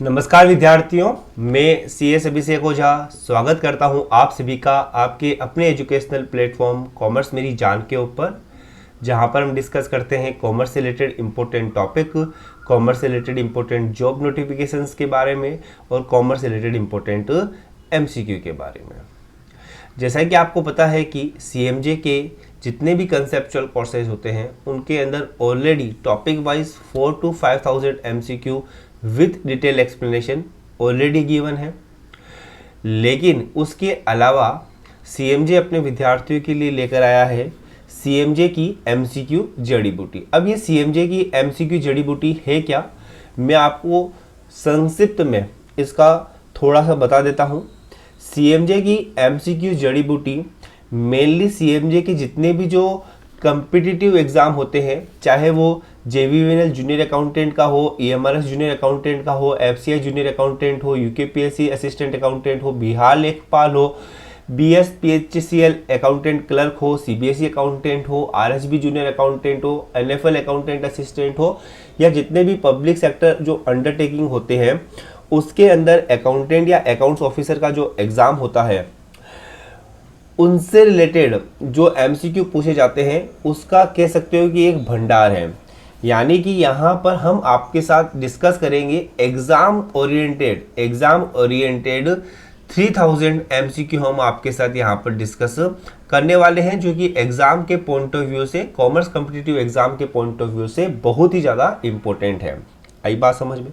नमस्कार विद्यार्थियों, मैं CS अभिषेक ओझा स्वागत करता हूं आप सभी का आपके अपने एजुकेशनल प्लेटफॉर्म कॉमर्स मेरी जान के ऊपर, जहां पर हम डिस्कस करते हैं कॉमर्स से रिलेटेड इम्पोर्टेंट टॉपिक, कॉमर्स से रिलेटेड इम्पोर्टेंट जॉब नोटिफिकेशंस के बारे में और कॉमर्स से रिलेटेड इम्पोर्टेंट MCQ के बारे में। जैसा कि आपको पता है कि CMJ के जितने भी कंसेप्चुअल कोर्सेज होते हैं उनके अंदर already topic wise 4 to 5000 MCQ with detail explanation already given है। लेकिन उसके अलावा CMJ अपने विद्यार्थियों के लिए लेकर आया है CMJ की MCQ जड़ी बूटी। अब ये CMJ की MCQ जड़ी बूटी है क्या, मैं आपको संक्षिप्त में इसका थोड़ा सा बता देता हूँ। CMJ की MCQ जड़ी बूटी मेनली CMJ के जितने भी जो कम्पिटिटिव एग्ज़ाम होते हैं, चाहे वो JVVNL जूनियर अकाउंटेंट का हो, EMRS जूनियर अकाउंटेंट का हो, FCI जूनियर अकाउंटेंट हो, UKPSC असिस्टेंट अकाउंटेंट हो, बिहार लेखपाल हो, BSPHCL अकाउंटेंट क्लर्क हो, CBSE अकाउंटेंट हो, RSB जूनियर अकाउंटेंट हो, NFL अकाउंटेंट असिस्टेंट हो, या जितने भी पब्लिक सेक्टर जो अंडरटेकिंग होते हैं उसके अंदर अकाउंटेंट या अकाउंट्स ऑफिसर का जो एग्ज़ाम होता है, उनसे रिलेटेड जो MCQ पूछे जाते हैं उसका कह सकते हो कि एक भंडार है। यानी कि यहाँ पर हम आपके साथ डिस्कस करेंगे एग्ज़ाम ओरिएंटेड 3000 MCQ हम आपके साथ यहाँ पर डिस्कस करने वाले हैं, जो कि एग्ज़ाम के पॉइंट ऑफ व्यू से, कॉमर्स कॉम्पिटिटिव एग्ज़ाम के पॉइंट ऑफ व्यू से बहुत ही ज़्यादा इम्पोर्टेंट है। आई बात समझ में?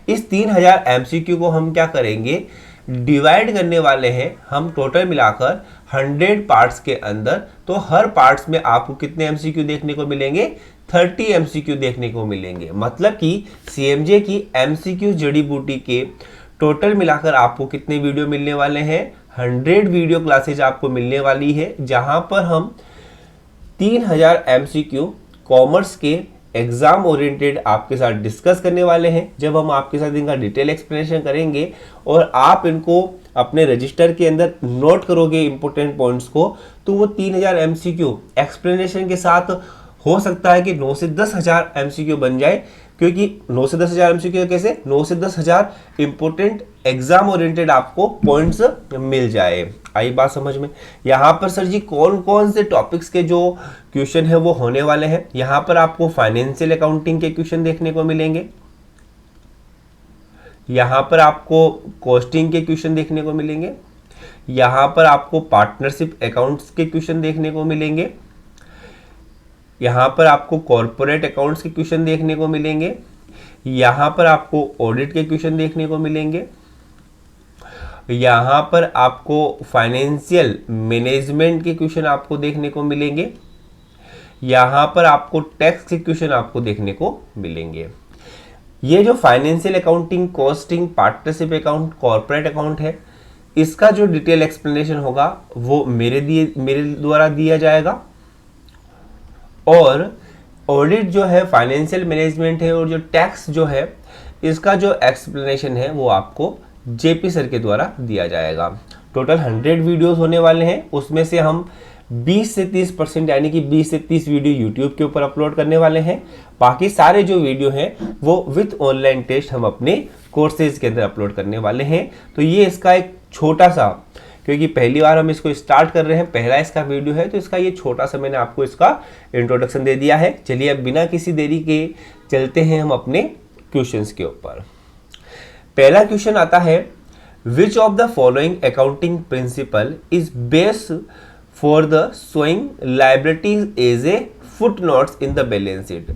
इस 3000 MCQ को हम क्या करेंगे, डिवाइड करने वाले हैं हम टोटल मिलाकर 100 पार्ट्स के अंदर। तो हर पार्ट्स में आपको कितने MCQ देखने को मिलेंगे, 30 MCQ देखने को मिलेंगे। मतलब कि CMJ की MCQ जड़ी बूटी के टोटल मिलाकर आपको कितने वीडियो मिलने वाले हैं, 100 वीडियो क्लासेज आपको मिलने वाली है, जहां पर हम 3000 MCQ कॉमर्स के एग्जाम ओरिएंटेड आपके साथ डिस्कस करने वाले हैं। जब हम आपके साथ इनका डिटेल एक्सप्लेनेशन करेंगे और आप इनको अपने रजिस्टर के अंदर नोट करोगे इंपॉर्टेंट पॉइंट्स को, तो वो 3000 MCQ एक्सप्लेनेशन के साथ हो सकता है कि 9 से 10,000 MCQ बन जाए। क्योंकि 9 से 10,000 MCQ कैसे, 9 से 10,000 इंपॉर्टेंट एग्जाम ओरिएंटेड आपको पॉइंट्स मिल जाए। आई बात समझ में? यहाँ पर सर जी कौन कौन से टॉपिक्स के जो क्वेश्चन है वो होने वाले हैं। यहाँ पर आपको फाइनेंशियल अकाउंटिंग के क्वेश्चन देखने को मिलेंगे, यहाँ पर आपको कॉस्टिंग के क्वेश्चन देखने को मिलेंगे, यहाँ पर आपको पार्टनरशिप अकाउंट्स के क्वेश्चन देखने को मिलेंगे, यहाँ पर आपको कॉर्पोरेट अकाउंट्स के क्वेश्चन देखने को मिलेंगे, यहाँ पर आपको ऑडिट के क्वेश्चन देखने को मिलेंगे, यहाँ पर आपको फाइनेंशियल मैनेजमेंट के क्वेश्चन आपको देखने को मिलेंगे, यहाँ पर आपको टैक्स के क्वेश्चन आपको देखने को मिलेंगे। ये जो financial accounting, costing, partnership account, corporate account है, इसका जो डिटेल एक्सप्लेनेशन होगा वो मेरे द्वारा दिया जाएगा। और ऑडिट जो है, फाइनेंशियल मैनेजमेंट है, और जो टैक्स जो है, इसका जो एक्सप्लेनेशन है वो आपको JP सर के द्वारा दिया जाएगा। टोटल 100 वीडियोस होने वाले हैं, उसमें से हम 20 से 30% यानी कि 20 से 30 वीडियो YouTube के ऊपर अपलोड करने वाले हैं। बाकी सारे जो वीडियो हैं वो विथ ऑनलाइन टेस्ट हम अपने कोर्सेज के अंदर अपलोड करने वाले हैं। तो ये इसका एक छोटा सा, क्योंकि पहली बार हम इसको स्टार्ट कर रहे हैं, पहला इसका वीडियो है, तो इसका ये छोटा सा मैंने आपको इसका इंट्रोडक्शन दे दिया है। चलिए अब बिना किसी देरी के चलते हैं हम अपने क्वेश्चंस के ऊपर। पहला क्वेश्चन आता है, which of the following accounting principle is best for the showing liabilities as a foot notes in the balance sheet.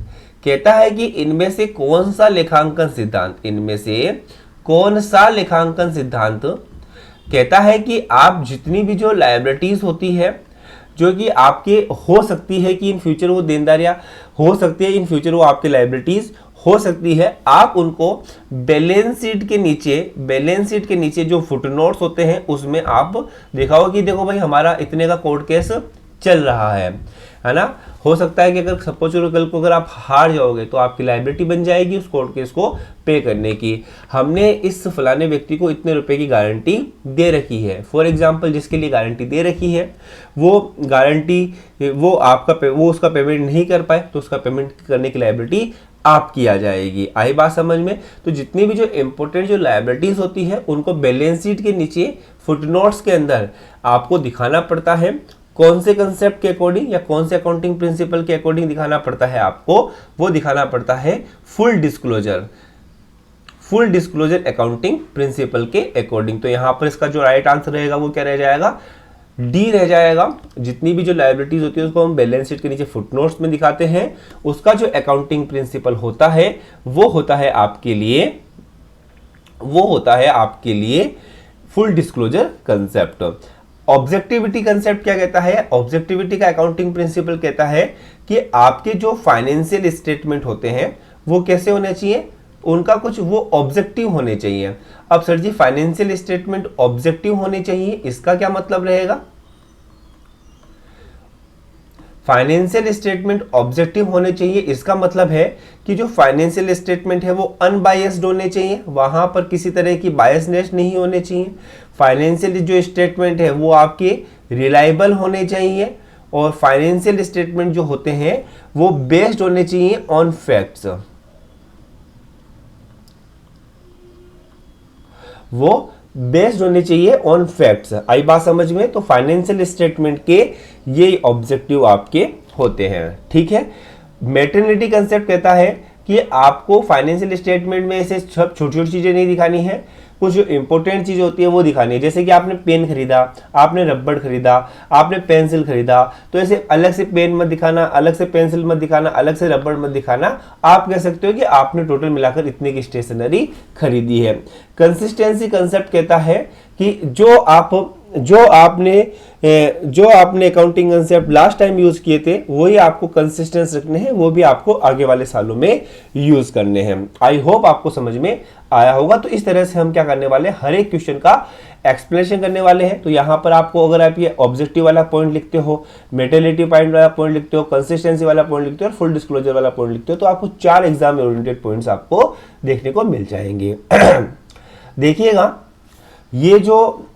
कहता है कि इनमें से कौन सा लेखांकन सिद्धांत कहता है कि आप जितनी भी जो लायबिलिटीज होती है, जो कि आपके हो सकती है कि इन फ्यूचर वो देनदारियां हो सकती है, इन फ्यूचर वो आपके लायबिलिटीज हो सकती है, आप उनको बैलेंस शीट के नीचे जो फुटनोट्स होते हैं उसमें आप दिखाओ कि देखो भाई हमारा इतने का कोर्ट केस चल रहा है ना। हो सकता है कि अगर सपोज कल को अगर आप हार जाओगे तो आपकी लायबिलिटी बन जाएगी उस कोर्ट केस को पे करने की। हमने इस फलाने व्यक्ति को इतने रुपए की गारंटी दे रखी है, फॉर एग्जांपल जिसके लिए गारंटी दे रखी है वो गारंटी वो उसका पेमेंट नहीं कर पाए तो उसका पेमेंट करने की लायबिलिटी आपकी आ जाएगी। आई बात समझ में? तो जितनी भी जो इंपॉर्टेंट जो लायबिलिटीज होती है उनको बैलेंस शीट के नीचे फुटनोट्स के अंदर आपको दिखाना पड़ता है। कौन से कंसेप्ट के अकॉर्डिंग या कौन से अकाउंटिंग प्रिंसिपल के अकॉर्डिंग दिखाना पड़ता है आपको? वो दिखाना पड़ता है फुल डिस्क्लोजर अकाउंटिंग प्रिंसिपल के अकॉर्डिंग। तो यहां पर इसका जो राइट आंसर रहेगा वो क्या रह जाएगा? डी रह जाएगा। जितनी भी जो लायबिलिटीज होती है उसको हम बैलेंस शीट के नीचे फुटनोट्स में दिखाते हैं। उसका जो अकाउंटिंग प्रिंसिपल होता है वो होता है आपके लिए full disclosure concept. Objectivity concept क्या कहता है? ऑब्जेक्टिविटी का अकाउंटिंग प्रिंसिपल कहता है कि आपके जो फाइनेंशियल स्टेटमेंट होते हैं वो कैसे होने चाहिए? उनका कुछ वो ऑब्जेक्टिव होने चाहिए। अब सर जी फाइनेंशियल स्टेटमेंट ऑब्जेक्टिव होने चाहिए, इसका क्या मतलब रहेगा? फाइनेंशियल स्टेटमेंट ऑब्जेक्टिव होने चाहिए, इसका मतलब है कि जो फाइनेंशियल स्टेटमेंट है वो अनबायस्ड होने चाहिए, वहां पर किसी तरह की बायसनेस नहीं होने चाहिए। फाइनेंशियल जो स्टेटमेंट है वो आपके रिलायबल होने चाहिए, और फाइनेंशियल स्टेटमेंट जो होते हैं वो बेस्ड होने चाहिए ऑन फैक्ट्स। वो बेस्ड होने चाहिए ऑन फैक्ट्स। आई बात समझ में? तो फाइनेंशियल स्टेटमेंट के ये ऑब्जेक्टिव आपके होते हैं। ठीक है। मैटरनिटी कंसेप्ट कहता है कि आपको फाइनेंशियल स्टेटमेंट में ऐसे सब छोटी छोटी चीजें नहीं दिखानी है, कुछ जो इंपॉर्टेंट चीज होती है वो दिखानी है। जैसे कि आपने पेन खरीदा, आपने रबड़ खरीदा, आपने पेंसिल खरीदा, तो ऐसे अलग से पेन मत दिखाना, अलग से पेंसिल मत दिखाना, अलग से रबड़ मत दिखाना। आप कह सकते हो कि आपने टोटल मिलाकर इतने की स्टेशनरी खरीदी है। कंसिस्टेंसी कंसेप्ट कहता है कि जो आपने accounting concept last time use किए थे वही आपको कंसिस्टेंस रखने हैं, वो भी आपको आगे वाले सालों में यूज करने हैं। आई होप आपको समझ में आया होगा। तो इस तरह से हम क्या करने वाले हैं, हर एक क्वेश्चन का एक्सप्लेनेशन करने वाले हैं। तो यहां पर आपको अगर आप ये ऑब्जेक्टिव वाला पॉइंट लिखते हो, मेटेरियलिटी पॉइंट वाला पॉइंट लिखते हो, कंसिस्टेंसी वाला पॉइंट लिखते हो और फुल डिस्क्लोजर वाला पॉइंट लिखते हो, तो आपको 4 एग्जाम ओरिएंटेड पॉइंट्स आपको देखने को मिल जाएंगे। देखिएगा, ये जो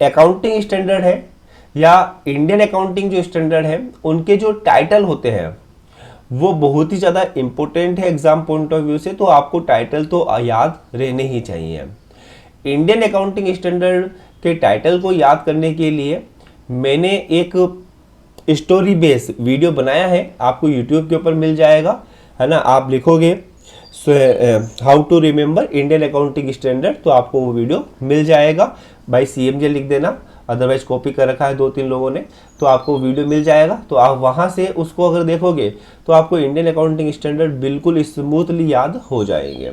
अकाउंटिंग स्टैंडर्ड है या इंडियन अकाउंटिंग जो स्टैंडर्ड है, उनके जो टाइटल होते हैं वो बहुत ही ज़्यादा इंपॉर्टेंट है एग्जाम पॉइंट ऑफ व्यू से। तो आपको टाइटल तो याद रहने ही चाहिए। इंडियन अकाउंटिंग स्टैंडर्ड के टाइटल को याद करने के लिए मैंने एक स्टोरी बेस वीडियो बनाया है, आपको यूट्यूब के ऊपर मिल जाएगा, है ना। आप लिखोगे how to remember Indian accounting standard, तो आपको वो वीडियो मिल जाएगा। भाई CMJ लिख देना, अदरवाइज कॉपी कर रखा है 2-3 लोगों ने, तो आपको वीडियो मिल जाएगा। तो आप वहां से उसको अगर देखोगे तो आपको इंडियन अकाउंटिंग स्टैंडर्ड बिल्कुल स्मूथली याद हो जाएंगे।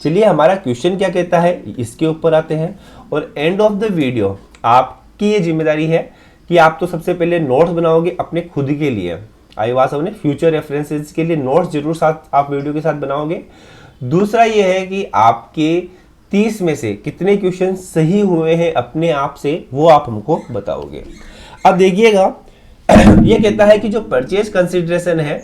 चलिए, हमारा क्वेश्चन क्या कहता है इसके ऊपर आते हैं। और एंड ऑफ द वीडियो आपकी ये जिम्मेदारी है कि आप तो सबसे पहले नोट्स बनाओगे अपने खुद के लिए। आई बात समझे? फ्यूचर रेफरेंसेस के लिए नोट्स जरूर साथ आप वीडियो के साथ बनाओगे। दूसरा ये है कि आपके 30 में से कितने क्वेश्चन सही हुए हैं अपने आप से, वो आप हमको बताओगे। अब देखिएगा, ये कहता है कि जो परचेज कंसिडरेशन है,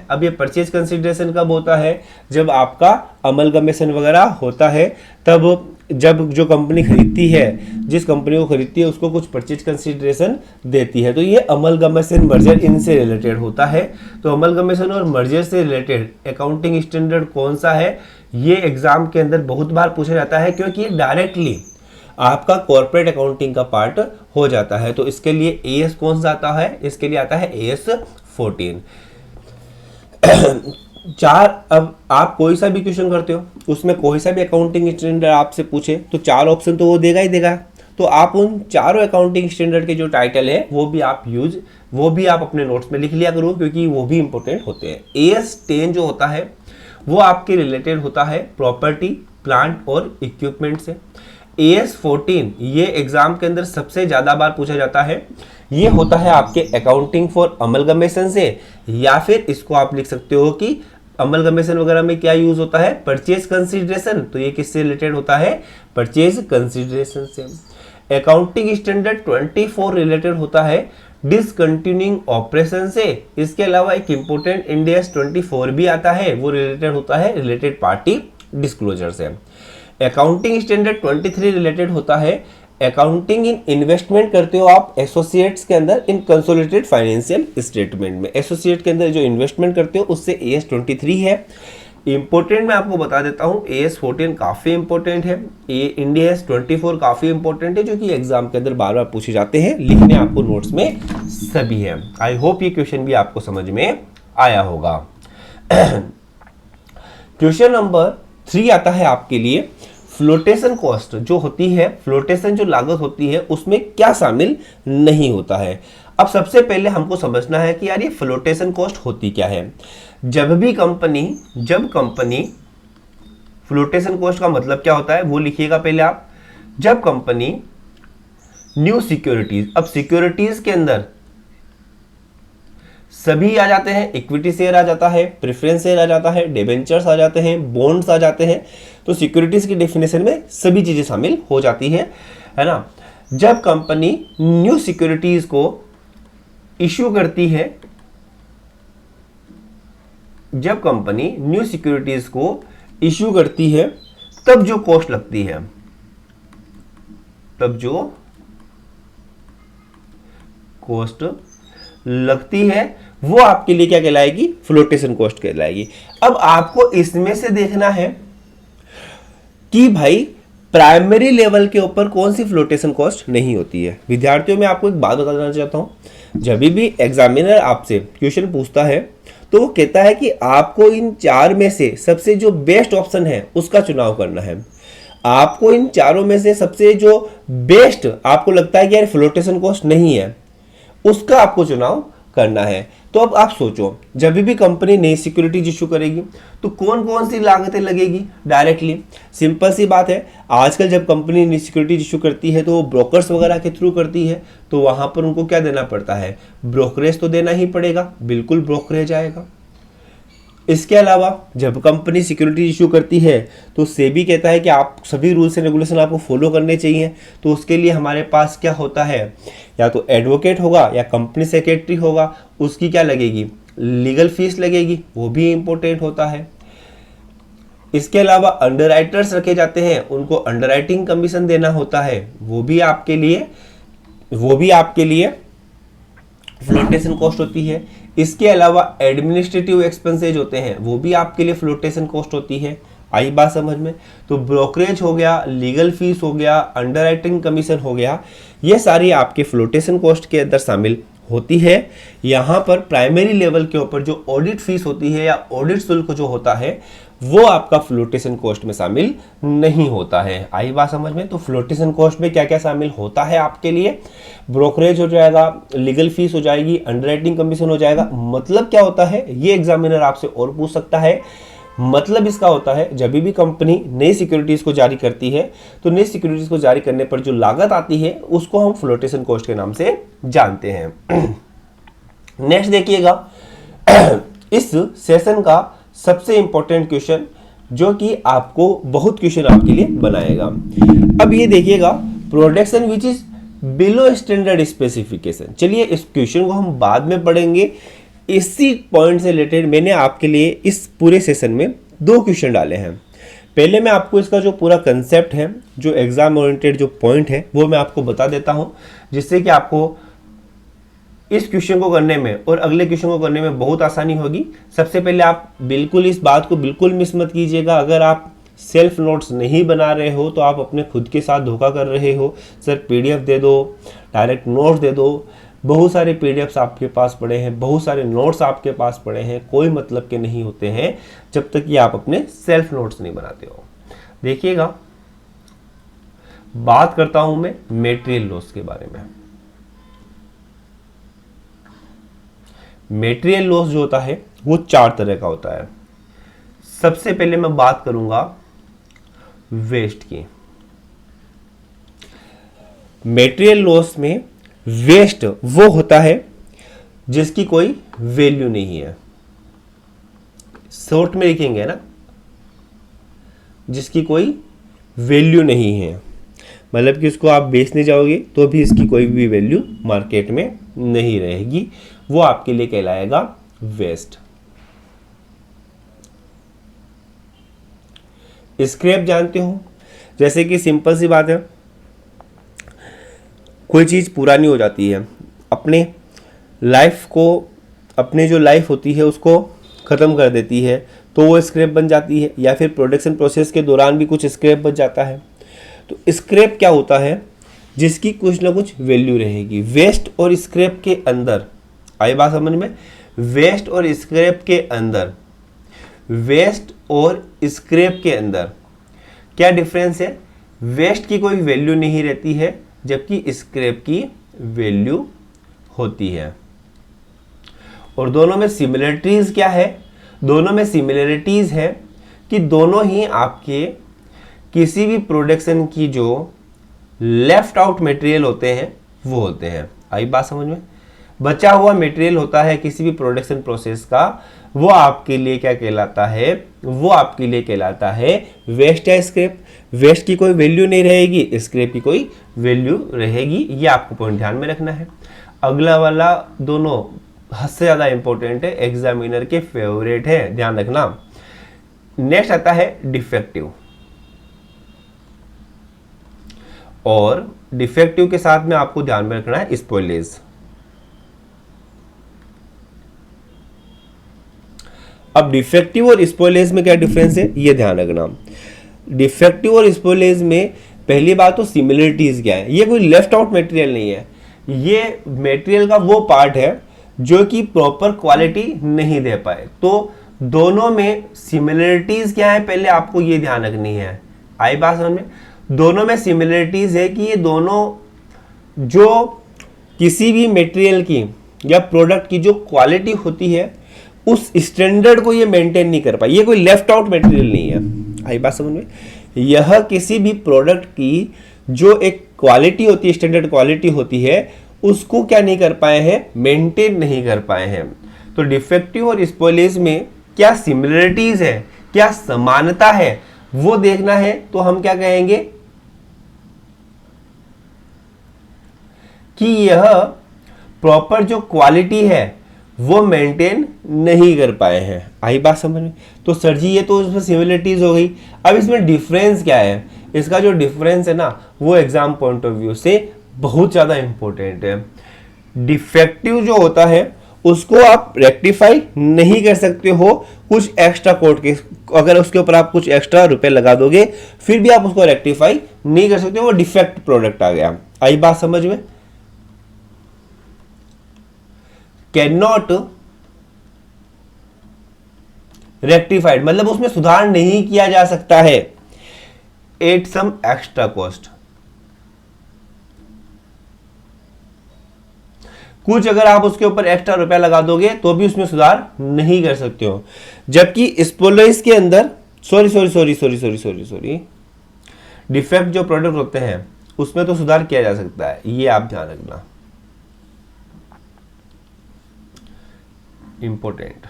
अब ये परचेज कंसिडरेशन कब होता है? जब आपका अमलगमेशन वगैरह होता है, तब जब जो कंपनी खरीदती है, जिस कंपनी को खरीदती है उसको कुछ परचेज कंसिडरेशन देती है, तो ये अमलगमेशन मर्जर इनसे रिलेटेड होता है। तो अमलगमेशन और मर्जर से रिलेटेड अकाउंटिंग स्टैंडर्ड कौन सा है, ये एग्जाम के अंदर बहुत बार पूछा जाता है, क्योंकि ये डायरेक्टली आपका कॉर्पोरेट अकाउंटिंग का पार्ट हो जाता है। तो इसके लिए AS कौन सा आता है? इसके लिए आता है AS 14। अब आप कोई सा भी क्वेश्चन करते हो, उसमें कोई सा भी अकाउंटिंग स्टैंडर्ड आपसे पूछे तो 4 ऑप्शन तो वो देगा ही देगा। तो आप उन चारों अकाउंटिंग स्टैंडर्ड के जो टाइटल है वो भी आप अपने नोट्स में लिख लिया करो, क्योंकि वो भी इंपॉर्टेंट होते हैं। AS 10 जो होता है वो आपके रिलेटेड होता है प्रॉपर्टी, प्लांट और इक्विपमेंट से। AS 14 ये एग्जाम के अंदर सबसे ज्यादा बार पूछा जाता है। ये होता है आपके अकाउंटिंग फॉर अमलगमेशन से, या फिर इसको आप लिख सकते हो कि अमलगमेशन वगैरह में क्या यूज होता है? Purchase consideration. तो ये किससे रिलेटेड होता है? परचेज कंसिडरेशन से। अकाउंटिंग स्टैंडर्ड 24 रिलेटेड होता है डिसकंटिन्यूइंग ऑपरेशन से। इसके अलावा एक इंपोर्टेंट इंड AS 24 भी आता है, वो रिलेटेड होता है रिलेटेड पार्टी डिस्क्लोजर से। अकाउंटिंग स्टैंडर्ड 23 रिलेटेड होता है अकाउंटिंग इन इन्वेस्टमेंट करते हो आप एसोसिएट्स के अंदर इन कंसोलिडेटेड फाइनेंशियल स्टेटमेंट में। एसोसिएट के अंदर जो इन्वेस्टमेंट करते हो उससे AS 23 है। इंपॉर्टेंट मैं आपको बता देता हूँ, AS 14 काफ़ी इंपॉर्टेंट है, Ind AS 24 काफ़ी इंपॉर्टेंट है, जो कि एग्जाम के अंदर बार बार पूछे जाते हैं, लिखने आपको नोट्स में सभी है। आई होप ये क्वेश्चन भी आपको समझ में आया होगा। क्वेश्चन नंबर 3 आता है आपके लिए, फ्लोटेशन कॉस्ट जो होती है, फ्लोटेशन जो लागत होती है उसमें क्या शामिल नहीं होता है। अब सबसे पहले हमको समझना है कि यार ये फ्लोटेशन कॉस्ट होती क्या है। जब कंपनी फ्लोटेशन कॉस्ट का मतलब क्या होता है वो लिखिएगा पहले आप। जब कंपनी न्यू सिक्योरिटीज, अब सिक्योरिटीज के अंदर सभी आ जाते हैं, इक्विटी शेयर आ जाता है, प्रेफरेंस शेयर आ जाता है, डिबेंचर्स आ जाते हैं, बॉन्ड्स आ जाते हैं, तो सिक्योरिटीज की डेफिनेशन में सभी चीजें शामिल हो जाती है ना। जब कंपनी न्यू सिक्योरिटीज को इश्यू करती है, जब कंपनी न्यू सिक्योरिटीज को इश्यू करती है तब जो कॉस्ट लगती है, तब जो कॉस्ट लगती है वो आपके लिए क्या कहलाएगी, फ्लोटेशन कॉस्ट कहलाएगी। अब आपको इसमें से देखना है कि भाई प्राइमरी लेवल के ऊपर कौन सी फ्लोटेशन कॉस्ट नहीं होती है। विद्यार्थियों में आपको एक बात बताना चाहता हूं, जब भी एग्जामिनर आपसे क्वेश्चन पूछता है तो वो कहता है कि आपको इन 4 में से सबसे जो बेस्ट ऑप्शन है उसका चुनाव करना है। आपको इन चारों में से सबसे जो बेस्ट आपको लगता है कि यार फ्लोटेशन कॉस्ट नहीं है, उसका आपको चुनाव करना है। तो अब आप सोचो, जब भी कंपनी नई सिक्योरिटीज इशू करेगी तो कौन कौन सी लागतें लगेगी डायरेक्टली। सिंपल सी बात है, आजकल जब कंपनी नई सिक्योरिटीज इशू करती है तो वो ब्रोकर्स वगैरह के थ्रू करती है, तो वहां पर उनको क्या देना पड़ता है, ब्रोकरेज तो देना ही पड़ेगा, बिल्कुल ब्रोकरेज आएगा। इसके अलावा जब कंपनी सिक्योरिटी इशू करती है तो सेबी कहता है कि आप सभी रूल्स एंड रेगुलेशन आपको फॉलो करने चाहिए, तो उसके लिए हमारे पास क्या होता है, या तो एडवोकेट होगा या कंपनी सेक्रेटरी होगा, उसकी क्या लगेगी, लीगल फीस लगेगी, वो भी इंपॉर्टेंट होता है। इसके अलावा अंडरराइटर्स रखे जाते हैं, उनको अंडरराइटिंग कमीशन देना होता है, वो भी आपके लिए फ्लोटेशन कॉस्ट होती है। इसके अलावा एडमिनिस्ट्रेटिव एक्सपेंसेज होते हैं, वो भी आपके लिए फ्लोटेशन कॉस्ट होती है। आई बात समझ में। तो ब्रोकरेज हो गया, लीगल फीस हो गया, अंडरराइटिंग कमीशन हो गया, ये सारी आपके फ्लोटेशन कॉस्ट के अंदर शामिल होती है। यहाँ पर प्राइमरी लेवल के ऊपर जो ऑडिट फीस होती है या ऑडिट शुल्क जो होता है वो आपका फ्लोटेशन कॉस्ट में शामिल नहीं होता है। आई बात समझ में। तो फ्लोटेशन कॉस्ट में क्या क्या शामिल होता है आपके लिए, ब्रोकरेज हो जाएगा, लीगल फीस हो जाएगी, अंडरराइटिंग कमीशन हो जाएगा। मतलब क्या होता है, ये एग्जामिनर आपसे और पूछ सकता है। मतलब इसका होता है, जब भी कंपनी नई सिक्योरिटीज को जारी करती है तो नई सिक्योरिटीज को जारी करने पर जो लागत आती है उसको हम फ्लोटेशन कॉस्ट के नाम से जानते हैं। नेक्स्ट देखिएगा, इस सेशन का सबसे इंपॉर्टेंट क्वेश्चन जो कि आपको बहुत क्वेश्चन आपके लिए बनाएगा। अब ये देखिएगा, production which is below standard specification. चलिए इस क्वेश्चन को हम बाद में पढ़ेंगे। इसी पॉइंट से रिलेटेड मैंने आपके लिए इस पूरे सेशन में 2 क्वेश्चन डाले हैं। पहले मैं आपको इसका जो पूरा कंसेप्ट है, जो एग्जाम ओरिएंटेड जो पॉइंट है वो मैं आपको बता देता हूं, जिससे कि आपको इस क्वेश्चन को करने में और अगले क्वेश्चन को करने में बहुत आसानी होगी। सबसे पहले आप बिल्कुल इस बात को बिल्कुल मिस मत कीजिएगा, अगर आप सेल्फ नोट्स नहीं बना रहे हो तो आप अपने खुद के साथ धोखा कर रहे हो। सर पीडीएफ दे दो, डायरेक्ट नोट्स दे दो, बहुत सारे पीडीएफ्स आपके पास पड़े हैं, बहुत सारे नोट्स आपके पास पड़े हैं, कोई मतलब के नहीं होते हैं जब तक कि आप अपने सेल्फ नोट्स नहीं बनाते हो। देखिएगा, बात करता हूं मैं मेटेरियल लॉस के बारे में। मेटेरियल लॉस जो होता है वो 4 तरह का होता है। सबसे पहले मैं बात करूंगा वेस्ट की। मेटेरियल लॉस में वेस्ट वो होता है जिसकी कोई वैल्यू नहीं है। शॉर्ट में लिखेंगे ना, जिसकी कोई वैल्यू नहीं है, मतलब कि उसको आप बेचने जाओगे तो भी इसकी कोई भी वैल्यू मार्केट में नहीं रहेगी, वो आपके लिए कहलाएगा वेस्ट। स्क्रैप जानते हो, जैसे कि सिंपल सी बात है, कोई चीज़ पुरानी हो जाती है, अपने लाइफ को, अपने जो लाइफ होती है उसको ख़त्म कर देती है, तो वो स्क्रैप बन जाती है। या फिर प्रोडक्शन प्रोसेस के दौरान भी कुछ स्क्रैप बच जाता है। तो स्क्रैप क्या होता है? जिसकी कुछ ना कुछ वैल्यू रहेगी। वेस्ट और स्क्रैप के अंदर, आई बात समझ में? वेस्ट और स्क्रैप के अंदर, वेस्ट और स्क्रैप के अंदर क्या डिफरेंस है? वेस्ट की कोई वैल्यू नहीं रहती है, जबकि स्क्रैप की वैल्यू होती है। और दोनों में सिमिलरिटीज क्या है? दोनों में सिमिलरिटीज है कि दोनों ही आपके किसी भी प्रोडक्शन की जो लेफ्ट आउट मटेरियल होते हैं वो होते हैं। आई बात समझ में? बचा हुआ मटेरियल होता है किसी भी प्रोडक्शन प्रोसेस का, वो आपके लिए क्या कहलाता है? वो आपके लिए कहलाता है वेस्ट या स्क्रैप। वेस्ट की कोई वैल्यू नहीं रहेगी, स्क्रैप की कोई वैल्यू रहेगी। ये आपको पॉइंट ध्यान में रखना है। अगला वाला दोनों हद से ज़्यादा इंपॉर्टेंट है, एग्जामिनर के फेवरेट है, ध्यान रखना। नेक्स्ट आता है डिफेक्टिव। और डिफेक्टिव के साथ में आपको ध्यान में रखना है स्पॉइलेज। अब डिफेक्टिव और स्पॉइलेज में क्या डिफरेंस है ये ध्यान रखना। डिफेक्टिव और स्पॉइलेज में पहली बात तो सिमिलरिटीज क्या है? ये कोई लेफ्ट आउट मटेरियल नहीं है, ये मटेरियल का वो पार्ट है जो कि प्रॉपर क्वालिटी नहीं दे पाए। तो दोनों में सिमिलरिटीज क्या है पहले आपको ये ध्यान रखनी है। आई बात समझ में? दोनों में सिमिलरिटीज है कि ये दोनों जो किसी भी मटेरियल की या प्रोडक्ट की जो क्वालिटी होती है उस स्टैंडर्ड को ये मेंटेन नहीं कर पाए। ये कोई लेफ्ट आउट मटेरियल नहीं है। आई बात समझ में? यह किसी भी प्रोडक्ट की जो एक क्वालिटी होती है, स्टैंडर्ड क्वालिटी होती है, उसको क्या नहीं कर पाए हैं? मेंटेन नहीं कर पाए हैं। तो डिफेक्टिव और स्पॉइलेज में क्या सिमिलरिटीज है, क्या समानता है, वो देखना है। तो हम क्या कहेंगे कि यह प्रॉपर जो क्वालिटी है वो मेंटेन नहीं कर पाए हैं। आई बात समझ में? तो सर जी ये तो उसमें सिमिलरिटीज हो गई। अब इसमें डिफरेंस क्या है? इसका जो डिफरेंस है ना वो एग्जाम पॉइंट ऑफ व्यू से बहुत ज़्यादा इंपॉर्टेंट है। डिफेक्टिव जो होता है उसको आप रेक्टिफाई नहीं कर सकते हो कुछ एक्स्ट्रा कोड के, अगर उसके ऊपर आप कुछ एक्स्ट्रा रुपए लगा दोगे फिर भी आप उसको रेक्टिफाई नहीं कर सकते, वो डिफेक्ट प्रोडक्ट आ गया। आई बात समझ में? कैन नॉट रेक्टिफाइड मतलब उसमें सुधार नहीं किया जा सकता है एट सम एक्स्ट्रा कॉस्ट। कुछ अगर आप उसके ऊपर एक्स्ट्रा रुपया लगा दोगे तो भी उसमें सुधार नहीं कर सकते हो। जबकि स्पॉइलेज के अंदर सॉरी डिफेक्ट जो प्रोडक्ट होते हैं उसमें तो सुधार किया जा सकता है, ये आप ध्यान रखना, इंपॉर्टेंट।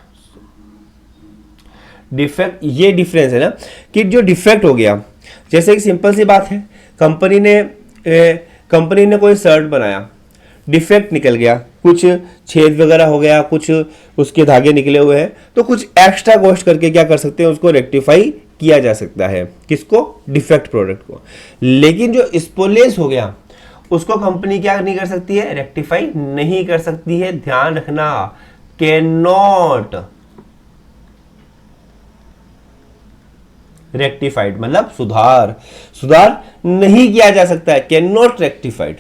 डिफेक्ट, ये डिफरेंस है ना कि जो डिफेक्ट हो गया, जैसे एक सिंपल सी बात है, कंपनी ने कोई शर्ट बनाया, डिफेक्ट निकल गया, कुछ छेद वगैरह हो गया, कुछ उसके धागे निकले हुए हैं, तो कुछ एक्स्ट्रा कॉस्ट करके क्या कर सकते हैं, उसको रेक्टिफाई किया जा सकता है। किसको? डिफेक्ट प्रोडक्ट को। लेकिन जो स्पॉइलेज हो गया उसको कंपनी क्या नहीं कर सकती है? रेक्टिफाई नहीं कर सकती है। ध्यान रखना, कैन नॉट रेक्टिफाइड मतलब सुधार नहीं किया जा सकता है, कैन नॉट रेक्टिफाइड।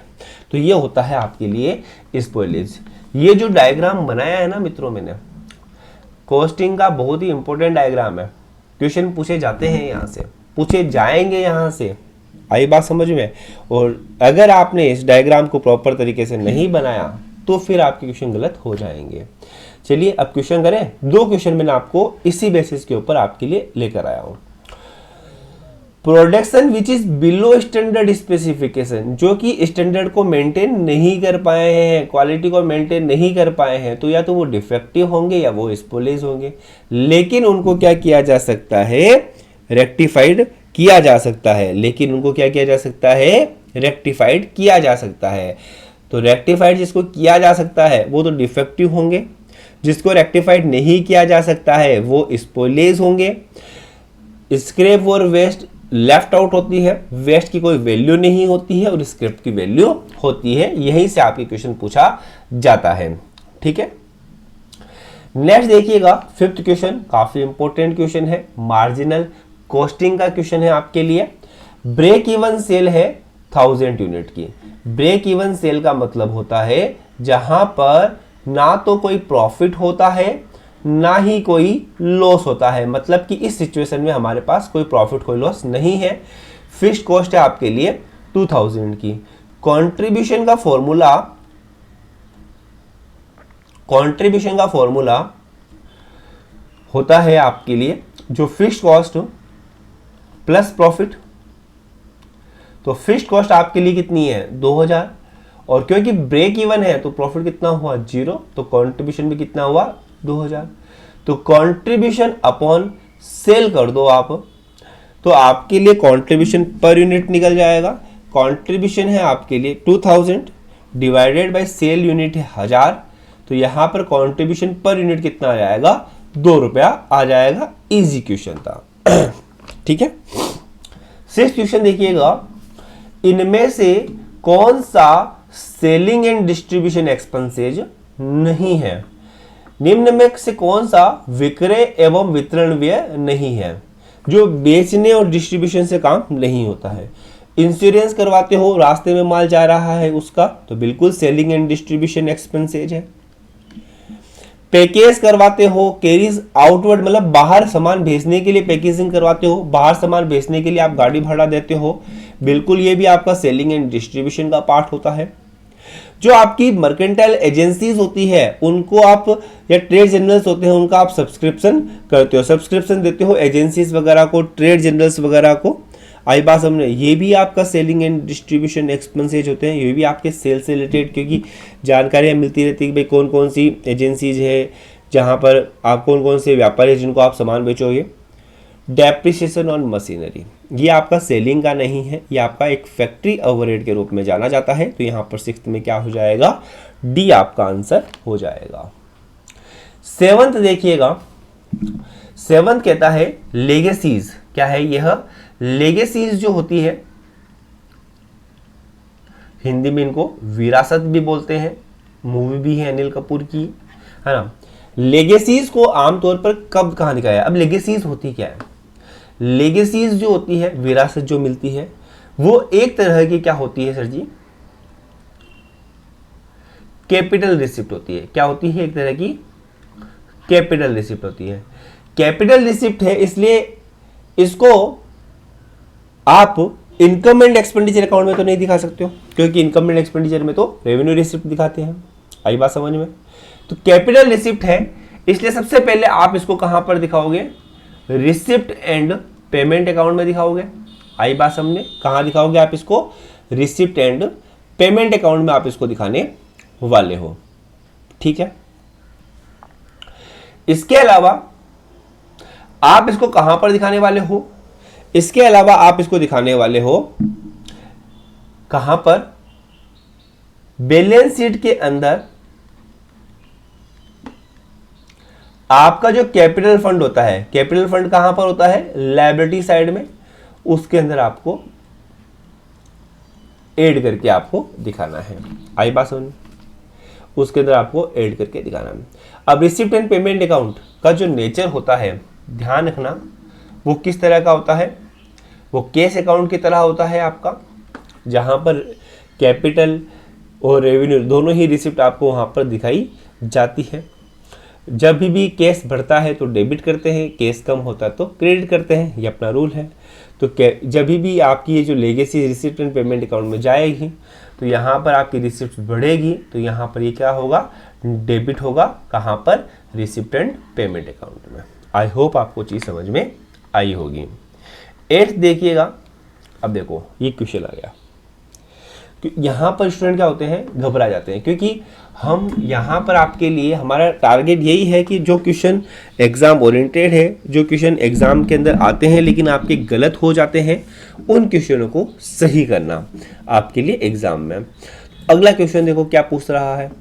तो ये होता है आपके लिए स्पॉइलेज। ये जो डायग्राम बनाया है ना मित्रों मैंने, कॉस्टिंग का बहुत ही इंपॉर्टेंट डायग्राम है। क्वेश्चन पूछे जाते हैं यहाँ से, पूछे जाएंगे यहाँ से। आई बात समझ में? और अगर आपने इस डायग्राम को प्रॉपर तरीके से नहीं बनाया तो फिर आपके क्वेश्चन गलत हो जाएंगे। चलिए अब क्वेश्चन करें। 2 क्वेश्चन मैंने आपको इसी बेसिस के ऊपर आपके लिए लेकर आया हूं। Production which is below standard specification, जो कि स्टैंडर्ड को मेंटेन नहीं कर पाए हैं, क्वालिटी को मेंटेन नहीं कर पाए हैं, तो या तो वो डिफेक्टिव होंगे या वो स्पॉइलेज होंगे। लेकिन उनको क्या किया जा सकता है? रेक्टिफाइड किया जा सकता है। लेकिन उनको क्या किया जा सकता है? रेक्टिफाइड किया जा सकता है। तो रेक्टिफाइड जिसको किया जा सकता है वो तो डिफेक्टिव होंगे, जिसको रेक्टिफाइड नहीं किया जा सकता है वो स्पॉइलेज होंगे। स्क्रैप और वेस्ट लेफ्ट आउट होती है, वेस्ट की कोई वैल्यू नहीं होती है और स्क्रिप्ट की वैल्यू होती है। यहीं से आपके क्वेश्चन पूछा जाता है। ठीक है, नेक्स्ट देखिएगा फिफ्थ क्वेश्चन, काफी इंपॉर्टेंट क्वेश्चन है, मार्जिनल कॉस्टिंग का क्वेश्चन है आपके लिए। ब्रेक इवन सेल है 1000 यूनिट की। ब्रेक इवन सेल का मतलब होता है जहां पर ना तो कोई प्रॉफिट होता है ना ही कोई लॉस होता है, मतलब कि इस सिचुएशन में हमारे पास कोई प्रॉफिट कोई लॉस नहीं है। फिक्स्ड कॉस्ट है आपके लिए 2000 की। कंट्रीब्यूशन का फॉर्मूला होता है आपके लिए जो फिक्स्ड कॉस्ट प्लस प्रॉफिट। तो फिक्स्ड कॉस्ट आपके लिए कितनी है 2000, और क्योंकि ब्रेक इवन है तो प्रॉफिट कितना हुआ 0, तो कंट्रीब्यूशन भी कितना हुआ 2000। तो कंट्रीब्यूशन अपॉन सेल कर दो आप, तो आपके लिए कंट्रीब्यूशन पर यूनिट निकल जाएगा। कंट्रीब्यूशन है आपके लिए 2000 डिवाइडेड बाय सेल यूनिट है 1000, तो यहां पर कंट्रीब्यूशन पर यूनिट कितना आ जाएगा 2 रुपया आ जाएगा। इजी क्वेश्चन था। ठीक है, सिक्स्थ क्वेश्चन देखिएगा, इनमें से कौन सा सेलिंग एंड डिस्ट्रीब्यूशन एक्सपेंसेज नहीं है? निम्न में से कौन सा विक्रय एवं वितरण व्यय नहीं है? जो बेचने और डिस्ट्रीब्यूशन से काम नहीं होता है। इंश्योरेंस करवाते हो, रास्ते में माल जा रहा है उसका, तो बिल्कुल सेलिंग एंड डिस्ट्रीब्यूशन एक्सपेंसेज है। पैकेज करवाते हो, कैरीज आउटवर्ड मतलब बाहर सामान भेजने के लिए पैकेजिंग करवाते हो, बाहर सामान भेजने के लिए आप गाड़ी भाड़ा देते हो, बिल्कुल ये भी आपका सेलिंग एंड डिस्ट्रीब्यूशन का पार्ट होता है। जो आपकी मर्केंटाइल एजेंसीज होती है उनको आप, या ट्रेड जनरल्स होते हैं उनका आप सब्सक्रिप्शन करते हो, सब्सक्रिप्शन देते हो एजेंसीज वगैरह को, ट्रेड जनरल्स वगैरह को। आई बात समझे, ये भी आपका सेलिंग एंड डिस्ट्रीब्यूशन एक्सपेंसेज होते हैं, ये भी आपके सेल से रिलेटेड, क्योंकि जानकारियाँ मिलती रहती है कि भाई कौन कौन सी एजेंसीज है जहाँ पर आप, कौन कौन से व्यापारी जिनको आप सामान बेचोगे। डेप्रिसिएशन ऑन मशीनरी, ये आपका सेलिंग का नहीं है, ये आपका एक फैक्ट्री ओवरहेड के रूप में जाना जाता है। तो यहाँ पर सिक्स्थ में क्या हो जाएगा, डी आपका आंसर हो जाएगा। सेवंथ देखिएगा, सेवंथ कहता है लेगेसीज। क्या है यह? लेगेसीज जो होती है, हिंदी में इनको विरासत भी बोलते हैं, मूवी भी है अनिल कपूर की, है ना। लेगेसीज को आमतौर पर कब कहाँ दिखाया? अब लेगेसीज होती क्या है? लेगेसीज जो होती है, विरासत जो मिलती है, वो एक तरह की क्या होती है सर जी? कैपिटल रिसिप्ट होती है। क्या होती है? एक तरह की कैपिटल रिसिप्ट होती है। कैपिटल रिसिप्ट है, इसलिए इसको आप इनकम एंड एक्सपेंडिचर अकाउंट में तो नहीं दिखा सकते हो, क्योंकि इनकम एंड एक्सपेंडिचर में तो रेवेन्यू रिसिप्ट दिखाते हैं। आई बात समझ में? तो कैपिटल रिसिप्ट है, इसलिए सबसे पहले आप इसको कहां पर दिखाओगे? रिसिप्ट एंड पेमेंट अकाउंट में दिखाओगे। आई बात समझे? कहां दिखाओगे आप इसको? रिसिप्ट एंड पेमेंट अकाउंट में आप इसको दिखाने वाले हो। ठीक है, इसके अलावा आप इसको कहां पर दिखाने वाले हो? इसके अलावा आप इसको दिखाने वाले हो कहां पर? बैलेंस शीट के अंदर आपका जो कैपिटल फंड होता है, कैपिटल फंड कहां पर होता है? लायबिलिटी साइड में, उसके अंदर आपको ऐड करके आपको दिखाना है। आई बात समझ? उसके अंदर आपको ऐड करके दिखाना है। अब रिसिप्ट एंड पेमेंट अकाउंट का जो नेचर होता है, ध्यान रखना, वो किस तरह का होता है? वो कैश अकाउंट की तरह होता है आपका, जहां पर कैपिटल और रेवेन्यू दोनों ही रिसिप्ट आपको वहां पर दिखाई जाती है। जब भी कैश बढ़ता है तो डेबिट करते हैं, कैश कम होता है तो क्रेडिट करते हैं, ये अपना रूल है। तो जब भी आपकी ये जो legacy receipt and payment account में जाएगी तो यहाँ पर आपकी रिसिप्ट बढ़ेगी, तो यहाँ पर ये क्या होगा? डेबिट होगा। कहाँ पर? रिसिप्ट एंड पेमेंट अकाउंट में। आई होप आपको चीज़ समझ में आई होगी। 8th देखिएगा, अब देखो ये क्वेश्चन आ गया। यहाँ पर स्टूडेंट क्या होते हैं? घबरा जाते हैं, क्योंकि हम यहाँ पर आपके लिए, हमारा टारगेट यही है कि जो क्वेश्चन एग्जाम ओरिएंटेड है, जो क्वेश्चन एग्जाम के अंदर आते हैं लेकिन आपके गलत हो जाते हैं, उन क्वेश्चनों को सही करना आपके लिए एग्जाम में। अगला क्वेश्चन देखो क्या पूछ रहा है,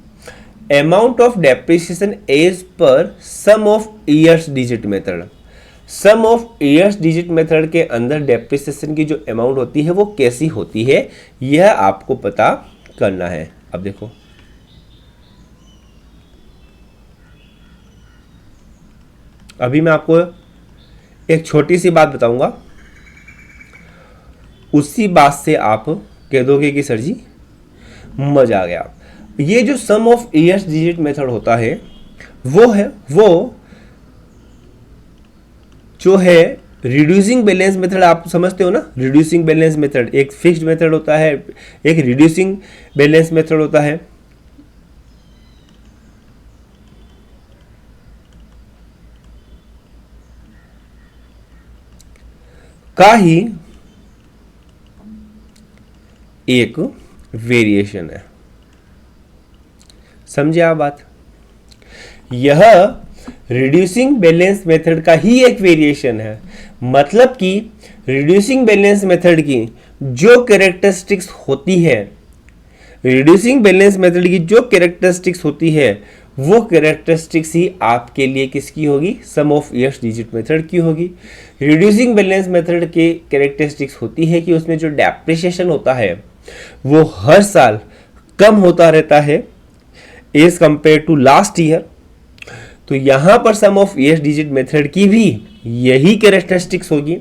amount of depreciation as per sum of years digit method. Sum of years digit method के अंदर डेप्रिसिएशन की जो अमाउंट होती है वो कैसी होती है, यह आपको पता करना है। अब देखो, अभी मैं आपको एक छोटी सी बात बताऊंगा, उसी बात से आप कह दोगे कि सर जी मजा आ गया। ये जो सम ऑफ ईयर्स डिजिट मेथड होता है वो जो है रिड्यूसिंग बैलेंस मेथड, आप समझते हो ना। रिड्यूसिंग बैलेंस मेथड एक फिक्स्ड मेथड होता है, एक रिड्यूसिंग बैलेंस मेथड होता है। का ही एक वेरिएशन है। समझे आप बात? यह रिड्यूसिंग बैलेंस मेथड का ही एक वेरिएशन है। मतलब कि रिड्यूसिंग बैलेंस मेथड की जो कैरेक्टरिस्टिक्स होती है, रिड्यूसिंग बैलेंस मेथड की जो कैरेक्टरिस्टिक्स होती है, वो कैरेक्टरिस्टिक्स ही आपके लिए किसकी होगी? सम ऑफ ईयर्स डिजिट मेथड की होगी। रिड्यूसिंग बैलेंस मेथड के कैरेक्टरिस्टिक्स होती है कि उसमें जो डेप्रिसिएशन होता है वो हर साल कम होता रहता है as compare to last year. तो यहां पर sum of years digit method की भी यही कैरेक्टरिस्टिक्स होगी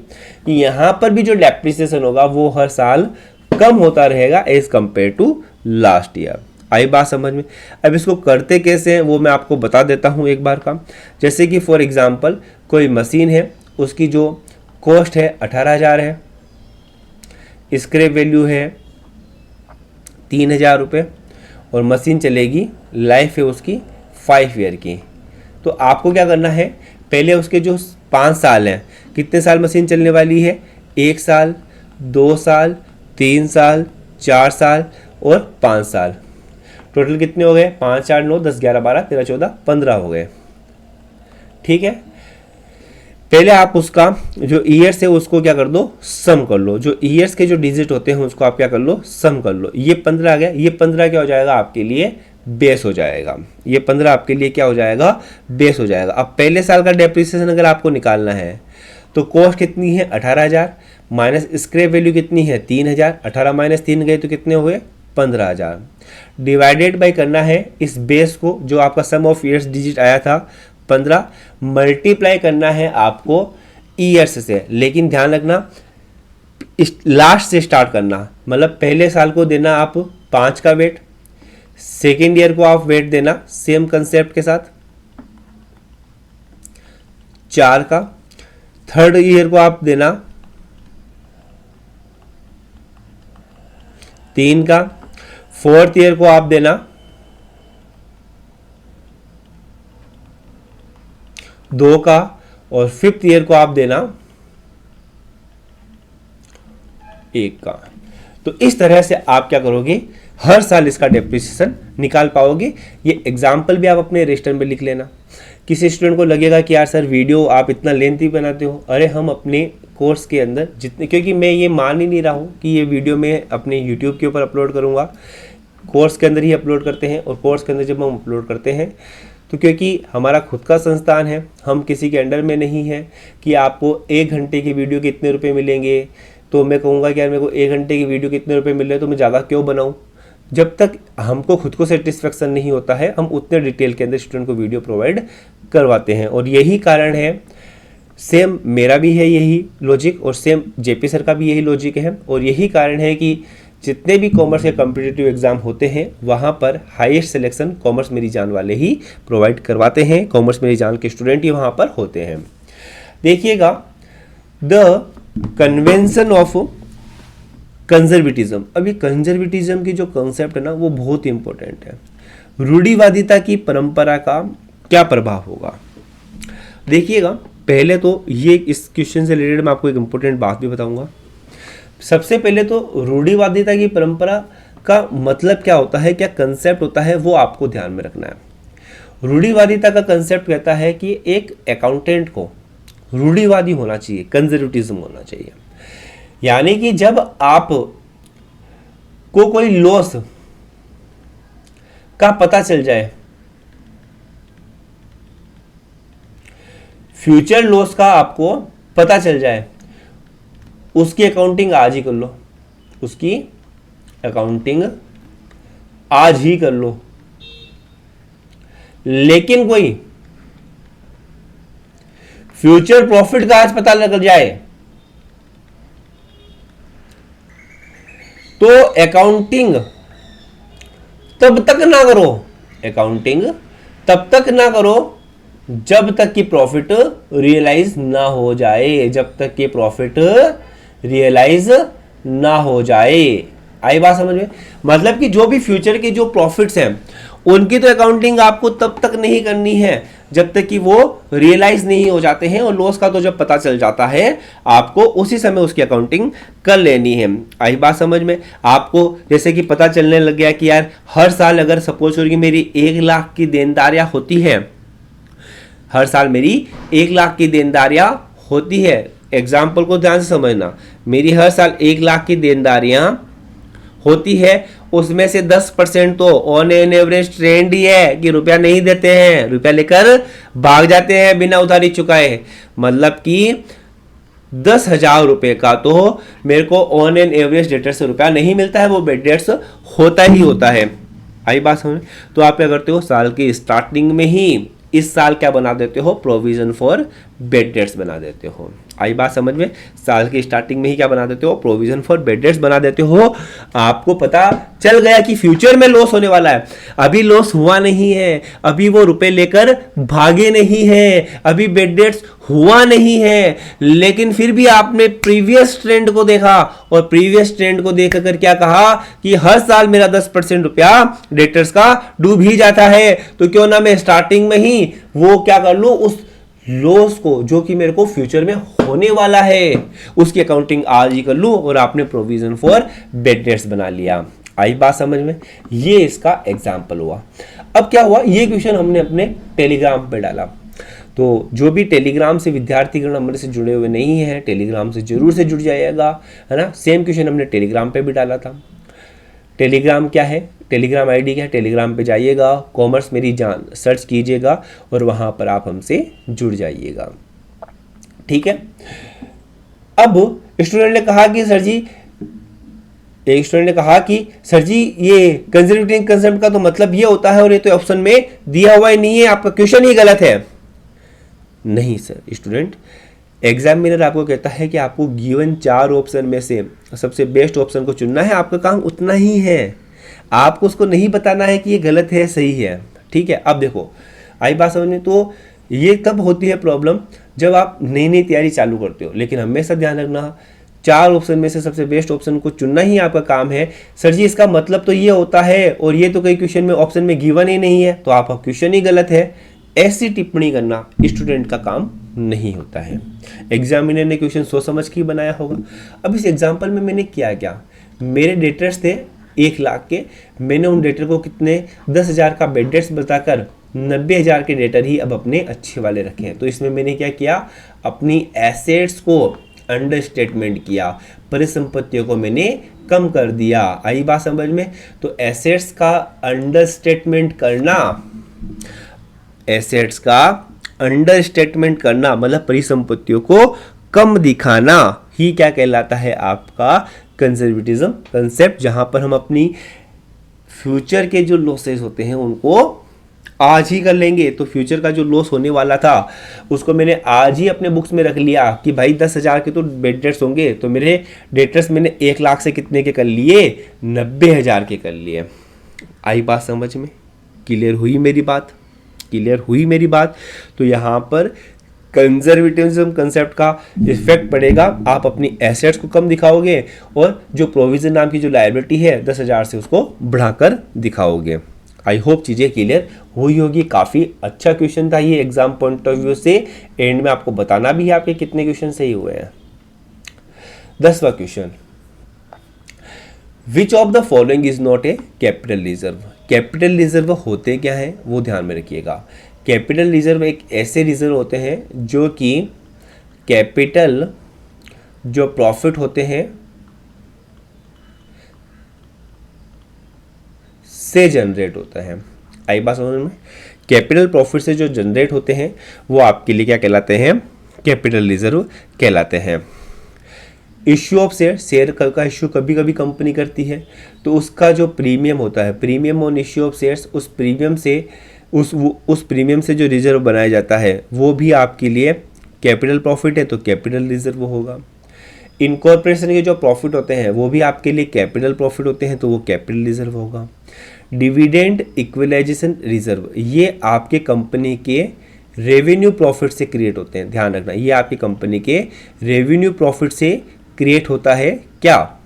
कि यहां पर भी जो डेप्रिसिएशन होगा वो हर साल कम होता रहेगा as compare to last year. आई बात समझ में? अब इसको करते कैसे हैं वो मैं आपको बता देता हूं एक बार का। जैसे कि फॉर एग्जांपल कोई मशीन है, उसकी जो कॉस्ट है 18,000 है, स्क्रैप वैल्यू है 3,000 रुपये, और मशीन चलेगी, लाइफ है उसकी 5 ईयर की। तो आपको क्या करना है, पहले उसके जो 5 साल हैं, कितने साल मशीन चलने वाली है? 1 साल, 2 साल, 3 साल, 4 साल और 5 साल। टोटल कितने हो गए? 5, 4, 9, 10, 11, 12, 13, 14, 15 हो गए। ठीक है, पहले आप उसका जो ईयर्स है उसको क्या कर दो? सम कर लो। जो ईयर्स के जो डिजिट होते हैं उसको आप क्या कर लो? सम कर लो। ये 15 आ गया, ये 15 क्या हो जाएगा आपके लिए? बेस हो जाएगा। ये 15 आपके लिए क्या हो जाएगा? बेस हो जाएगा। अब पहले साल का डेप्रिसिएशन अगर आपको निकालना है तो कॉस्ट कितनी है? 18,000 माइनस स्क्रैप वैल्यू कितनी है? 3,000। 18 माइनस 3 गए तो कितने हुए? 15,000। डिवाइडेड बाय करना है इस बेस को, जो आपका सम ऑफ ईयर्स डिजिट आया था 15, मल्टीप्लाई करना है आपको ईयर्स से। लेकिन ध्यान रखना लास्ट से स्टार्ट करना, मतलब पहले साल को देना आप 5 का वेट, सेकेंड ईयर को आप वेट देना सेम कंसेप्ट के साथ 4 का, थर्ड ईयर को आप देना 3 का, फोर्थ ईयर को आप देना 2 का, और फिफ्थ ईयर को आप देना 1 का। तो इस तरह से आप क्या करोगे? हर साल इसका डेप्रिसिएशन निकाल पाओगे। ये एग्जाम्पल भी आप अपने रजिस्टर में लिख लेना। किसी स्टूडेंट को लगेगा कि यार सर वीडियो आप इतना लेंथी बनाते हो, अरे हम अपने कोर्स के अंदर जितने, क्योंकि मैं ये मान ही नहीं रहा हूँ कि ये वीडियो मैं अपने यूट्यूब के ऊपर अपलोड करूँगा, कोर्स के अंदर ही अपलोड करते हैं। और कोर्स के अंदर जब हम अपलोड करते हैं तो क्योंकि हमारा खुद का संस्थान है, हम किसी के अंडर में नहीं है कि आपको 1 घंटे की वीडियो के इतने रुपये मिलेंगे, तो मैं कहूँगा कि यार मेरे को 1 घंटे की वीडियो कितने रुपये मिल रहे हैं तो मैं ज़्यादा क्यों बनाऊँ। जब तक हमको खुद को सेटिस्फेक्शन नहीं होता है हम उतने डिटेल के अंदर स्टूडेंट को वीडियो प्रोवाइड करवाते हैं। और यही कारण है, सेम मेरा भी है यही लॉजिक, और सेम जेपी सर का भी यही लॉजिक है। और यही कारण है कि जितने भी कॉमर्स के कॉम्पिटिटिव एग्जाम होते हैं वहाँ पर हाईएस्ट सिलेक्शन कॉमर्स मेरी जान वाले ही प्रोवाइड करवाते हैं, कॉमर्स मेरी जान के स्टूडेंट ही वहाँ पर होते हैं। देखिएगा, द कन्वेंशन ऑफ कंजर्वेटिज्म। अभी कंजर्वेटिज्म की जो कॉन्सेप्ट है ना वो बहुत ही इंपॉर्टेंट है। रूढ़िवादिता की परंपरा का क्या प्रभाव होगा? देखिएगा, पहले तो ये इस क्वेश्चन से रिलेटेड मैं आपको एक इंपॉर्टेंट बात भी बताऊंगा। सबसे पहले तो रूढ़िवादिता की परंपरा का मतलब क्या होता है, क्या कंसेप्ट होता है, वो आपको ध्यान में रखना है। रूढ़िवादिता का कंसेप्ट कहता है कि एक अकाउंटेंट को रूढ़िवादी होना चाहिए, कंजर्वेटिज्म होना चाहिए। यानी कि जब आप को कोई लॉस का पता चल जाए, फ्यूचर लॉस का आपको पता चल जाए, उसकी अकाउंटिंग आज ही कर लो, उसकी अकाउंटिंग आज ही कर लो। लेकिन कोई फ्यूचर प्रॉफिट का आज पता लग जाए तो अकाउंटिंग तब तक ना करो, अकाउंटिंग तब तक ना करो जब तक कि प्रॉफिट रियलाइज ना हो जाए, जब तक कि प्रॉफिट रियलाइज ना हो जाए। आई बात समझ में? मतलब कि जो भी फ्यूचर के जो प्रॉफिट्स हैं उनकी तो अकाउंटिंग आपको तब तक नहीं करनी है जब तक कि वो रियलाइज नहीं हो जाते हैं, और लॉस का तो जब पता चल जाता है आपको उसी समय उसकी अकाउंटिंग कर लेनी है। आई बात समझ में? आपको जैसे कि पता चलने लग गया कि यार हर साल अगर सपोज करो कि मेरी 1 लाख की देनदारियां होती है, हर साल मेरी 1 लाख की देनदारियां होती है, एग्जाम्पल को ध्यान से समझना, मेरी हर साल 1 लाख की देनदारियां होती है, उसमें से 10% तो ऑन एन एवरेज ट्रेंड ही है कि रुपया नहीं देते हैं, रुपया लेकर भाग जाते हैं बिना उधारी चुकाए। मतलब कि 10,000 रुपए का तो मेरे को ऑन एन एवरेज डेटर से रुपया नहीं मिलता है, वो बेड डेट्स होता ही होता है। आई बात समझ? तो आप क्या करते हो, साल की स्टार्टिंग में ही इस साल क्या बना देते हो, प्रोविजन फॉर बेड डेट्स बना देते हो। आई बात समझ में? साल की स्टार्टिंग में ही क्या बना देते हो, प्रोविजन फॉर बेड डेट्स बना देते हो। आपको पता चल गया कि फ्यूचर में लॉस होने वाला है, अभी लॉस हुआ नहीं है, अभी वो रुपए लेकर भागे नहीं है, अभी बेड डेट्स हुआ नहीं है, लेकिन फिर भी आपने प्रीवियस ट्रेंड को देखा और प्रीवियस ट्रेंड को देखकर क्या कहा कि हर साल मेरा 10% रुपया डेटर्स का डूब ही जाता है, तो क्यों ना मैं स्टार्टिंग में ही वो क्या कर लूं, उस लॉस को जो कि मेरे को फ्यूचर में होने वाला है उसकी अकाउंटिंग आज ही कर लूं, और आपने प्रोविजन फॉर बेड डेट्स बना लिया। आई बात समझ में? ये इसका एग्जाम्पल हुआ। अब क्या हुआ, ये क्वेश्चन हमने अपने टेलीग्राम पे डाला, तो जो भी टेलीग्राम से विद्यार्थीगण हमारे से जुड़े हुए नहीं है, टेलीग्राम से जरूर से जुड़ जाइएगा, है ना। सेम क्वेश्चन हमने टेलीग्राम पे भी डाला था। टेलीग्राम क्या है, टेलीग्राम आईडी क्या है, टेलीग्राम पे जाइएगा, कॉमर्स मेरी जान सर्च कीजिएगा और वहां पर आप हमसे जुड़ जाइएगा, ठीक है। अब स्टूडेंट ने कहा कि सर जी, एक स्टूडेंट ने कहा कि सर जी ये कंजर्वेटिव कंसेप्ट का तो मतलब ये होता है और ये तो ऑप्शन में दिया हुआ ही नहीं है, आपका क्वेश्चन ही गलत है। नहीं सर स्टूडेंट, एग्जामिनर आपको कहता है कि आपको गिवन 4 ऑप्शन में से सबसे बेस्ट ऑप्शन को चुनना है, आपका काम उतना ही है, आपको उसको नहीं बताना है कि ये गलत है सही है, ठीक है। अब देखो आई बात समझ में? तो ये तब होती है प्रॉब्लम जब आप नई नई तैयारी चालू करते हो, लेकिन हमेशा ध्यान रखना 4 ऑप्शन में से सबसे बेस्ट ऑप्शन को चुनना ही आपका काम है। सर जी इसका मतलब तो ये होता है और ये तो कई क्वेश्चन में ऑप्शन में गिवन ही नहीं है, तो आपका क्वेश्चन ही गलत है, ऐसी टिप्पणी करना स्टूडेंट का काम नहीं होता है। एग्जामिनर ने क्वेश्चन सोच समझ के बनाया होगा। अब इस एग्जाम्पल में मैंने किया क्या, मेरे डेटर्स थे 1 लाख के, मैंने उन डेटर को कितने 10,000 का बेड डेट्स बताकर 90,000 के डेटर ही अब अपने अच्छे वाले रखे हैं। तो इसमें मैंने क्या किया, अपनी एसेट्स को अंडर स्टेटमेंट किया, परिसंपत्तियों को मैंने कम कर दिया। आई बात समझ में? तो एसेट्स का अंडर स्टेटमेंट करना, एसेट्स का अंडर स्टेटमेंट करना मतलब परिसंपत्तियों को कम दिखाना ही क्या कहलाता है, आपका कंजर्वेटिज्म कंसेप्ट, जहां पर हम अपनी फ्यूचर के जो लॉसेस होते हैं उनको आज ही कर लेंगे। तो फ्यूचर का जो लॉस होने वाला था उसको मैंने आज ही अपने बुक्स में रख लिया कि भाई 10,000 के तो बेड डेट्स होंगे, तो मेरे डेटर्स मैंने 1 लाख से कितने के कर लिए, 90,000 के कर लिए। आई बात समझ में? क्लियर हुई मेरी बात? क्लियर हुई मेरी बात? तो यहाँ पर कंजर्वेटिज्म कंसेप्ट का इफेक्ट पड़ेगा, आप अपनी एसेट्स को कम दिखाओगे और जो प्रोविजन नाम की जो लायबिलिटी है 10,000 से उसको बढ़ाकर दिखाओगे। आई होप चीज़ें क्लियर हुई होगी। काफ़ी अच्छा क्वेश्चन था ये एग्जाम पॉइंट ऑफ व्यू से, एंड में आपको बताना भी है आपके कितने क्वेश्चन सही हुए हैं। 10वां question, which of the following is not a capital reserve. Capital reserve होते क्या है वो ध्यान में रखिएगा। कैपिटल रिजर्व एक ऐसे रिजर्व होते हैं जो कि कैपिटल जो प्रॉफिट होते हैं से जनरेट होता है। आई बात समझ में? कैपिटल प्रॉफिट से जो जनरेट होते हैं वो आपके लिए क्या कहलाते हैं, कैपिटल रिजर्व कहलाते हैं। इश्यू ऑफ शेयर, शेयर का इश्यू कभी कभी कंपनी करती है, तो उसका जो प्रीमियम होता है, premium on issue of shares, उस प्रीमियम से जो रिजर्व बनाया जाता है वो भी आपके लिए कैपिटल प्रॉफिट है, तो कैपिटल रिजर्व होगा। इनकॉर्पोरेशन के जो प्रॉफिट होते हैं वो भी आपके लिए कैपिटल प्रॉफिट होते हैं, तो वो कैपिटल रिजर्व होगा। डिविडेंड इक्वलाइजेशन रिजर्व, ये आपके कंपनी के रेवेन्यू प्रॉफिट से क्रिएट होते हैं, ध्यान रखना, ये आपकी कंपनी के रेवेन्यू प्रॉफिट से क्रिएट होता है क्या,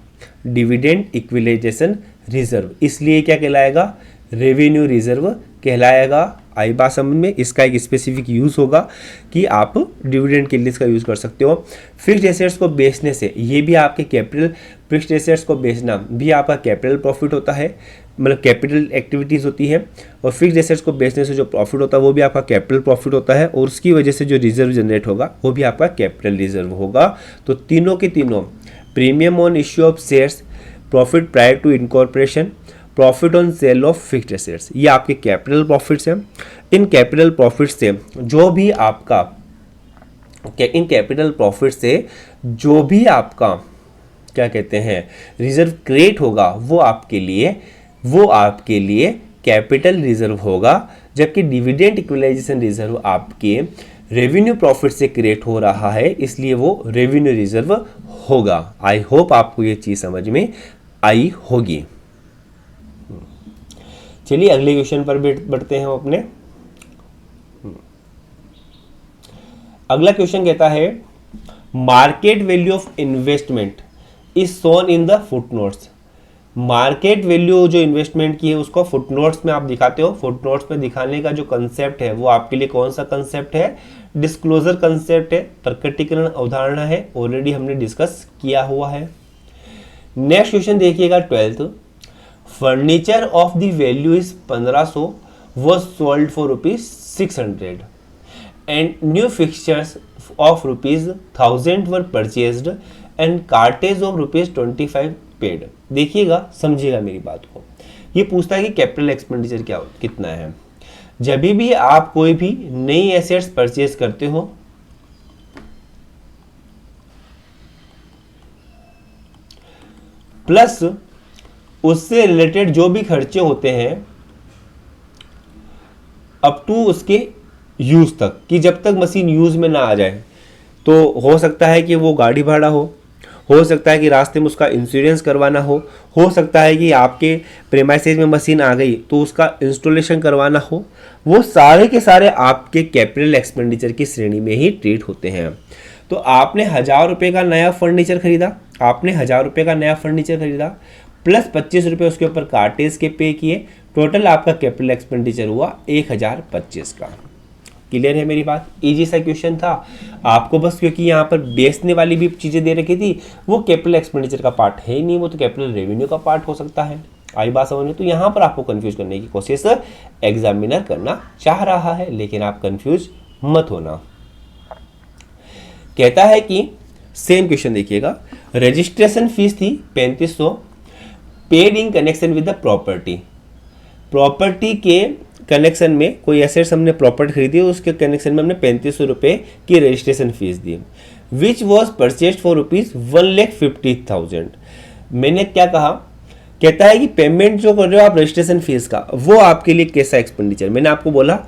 डिविडेंड इक्वलाइजेशन रिजर्व, इसलिए क्या कहलाएगा, रेवेन्यू रिजर्व कहलाएगा। आई बात समझ में, इसका एक स्पेसिफिक यूज़ होगा कि आप डिविडेंड के लिए इसका यूज़ कर सकते हो। फिक्स्ड एसेट्स को बेचने से, ये भी आपके कैपिटल, फिक्स्ड एसेट्स को बेचना भी आपका कैपिटल प्रॉफिट होता है, मतलब कैपिटल एक्टिविटीज़ होती है, और फिक्स्ड एसेट्स को बेचने से जो प्रॉफिट होता है वो भी आपका कैपिटल प्रॉफिट होता है, और उसकी वजह से जो रिजर्व जनरेट होगा वो भी आपका कैपिटल रिजर्व होगा। तो तीनों के तीनों, premium on issue of shares, profit prior to incorporation, profit on sale of fixed assets, ये आपके कैपिटल प्रॉफिट्स हैं। इन कैपिटल प्रॉफिट से जो भी आपका क्या कहते हैं रिजर्व क्रिएट होगा वो आपके लिए कैपिटल रिजर्व होगा, जबकि डिविडेंड इक्वलाइजेशन रिजर्व आपके रेवेन्यू प्रॉफिट से क्रिएट हो रहा है, इसलिए वो रेवेन्यू रिजर्व होगा। आई होप आपको ये चीज़ समझ में आई होगी। चलिए अगले क्वेश्चन पर बढ़ते हैं हम अपने। अगला क्वेश्चन कहता है market value of investment is shown in the footnotes. Market value जो इन्वेस्टमेंट की है उसको फुटनोट्स में आप दिखाते हो। फुटनोट्स में दिखाने का जो कंसेप्ट है वो आपके लिए कौन सा कंसेप्ट है, डिस्क्लोजर कंसेप्ट है, प्रकटीकरण अवधारणा है, ऑलरेडी हमने डिस्कस किया हुआ है। नेक्स्ट क्वेश्चन देखिएगा 12th, furniture of the value is 1500 was sold for ₹600 and new fixtures of ₹1000 were purchased and cartage of ₹25 paid। देखिएगा, समझिएगा मेरी बात को। ये पूछता है कि कैपिटल एक्सपेंडिचर कितना है। जब भी आप कोई भी नई एसेट्स परचेज करते हो प्लस उससे रिलेटेड जो भी खर्चे होते हैं अप टू उसके यूज तक, कि जब तक मशीन यूज में ना आ जाए, तो हो सकता है कि वो गाड़ी भाड़ा हो सकता है कि रास्ते में उसका इंश्योरेंस करवाना हो सकता है कि आपके प्रेमाइसेज में मशीन आ गई तो उसका इंस्टॉलेशन करवाना हो, वो सारे के सारे आपके कैपिटल एक्सपेंडिचर की श्रेणी में ही ट्रीट होते हैं। तो आपने 1000 रुपये का नया फर्नीचर खरीदा, प्लस 25 रुपये उसके ऊपर कार्टेज के पे किए, टोटल आपका कैपिटल एक्सपेंडिचर हुआ 1025 का। क्लियर है मेरी बात? इजी सा क्वेश्चन था आपको, बस क्योंकि यहाँ पर बेचने वाली भी चीज़ें दे रखी थी, वो कैपिटल एक्सपेंडिचर का पार्ट है ही नहीं, वो तो कैपिटल रेवेन्यू का पार्ट हो सकता है। आई बात समझ में? तो यहाँ पर आपको कंफ्यूज करने की कोशिश एग्जामिनर करना चाह रहा है, लेकिन आप कंफ्यूज मत होना। कहता है कि सेम क्वेश्चन देखिएगा, रजिस्ट्रेशन फीस थी 3500 paid in connection with the property के कनेक्शन में, कोई एसेट्स हमने प्रॉपर्टी खरीदी, उसके कनेक्शन में हमने 3500 रुपये की registration fees the, which was purchase for ₹1,50,000। मैंने क्या कहा, कहता है कि पेमेंट जो कर रहे हो आप रजिस्ट्रेशन फीस का, वो आपके लिए कैसा एक्सपेंडिचर। मैंने आपको बोला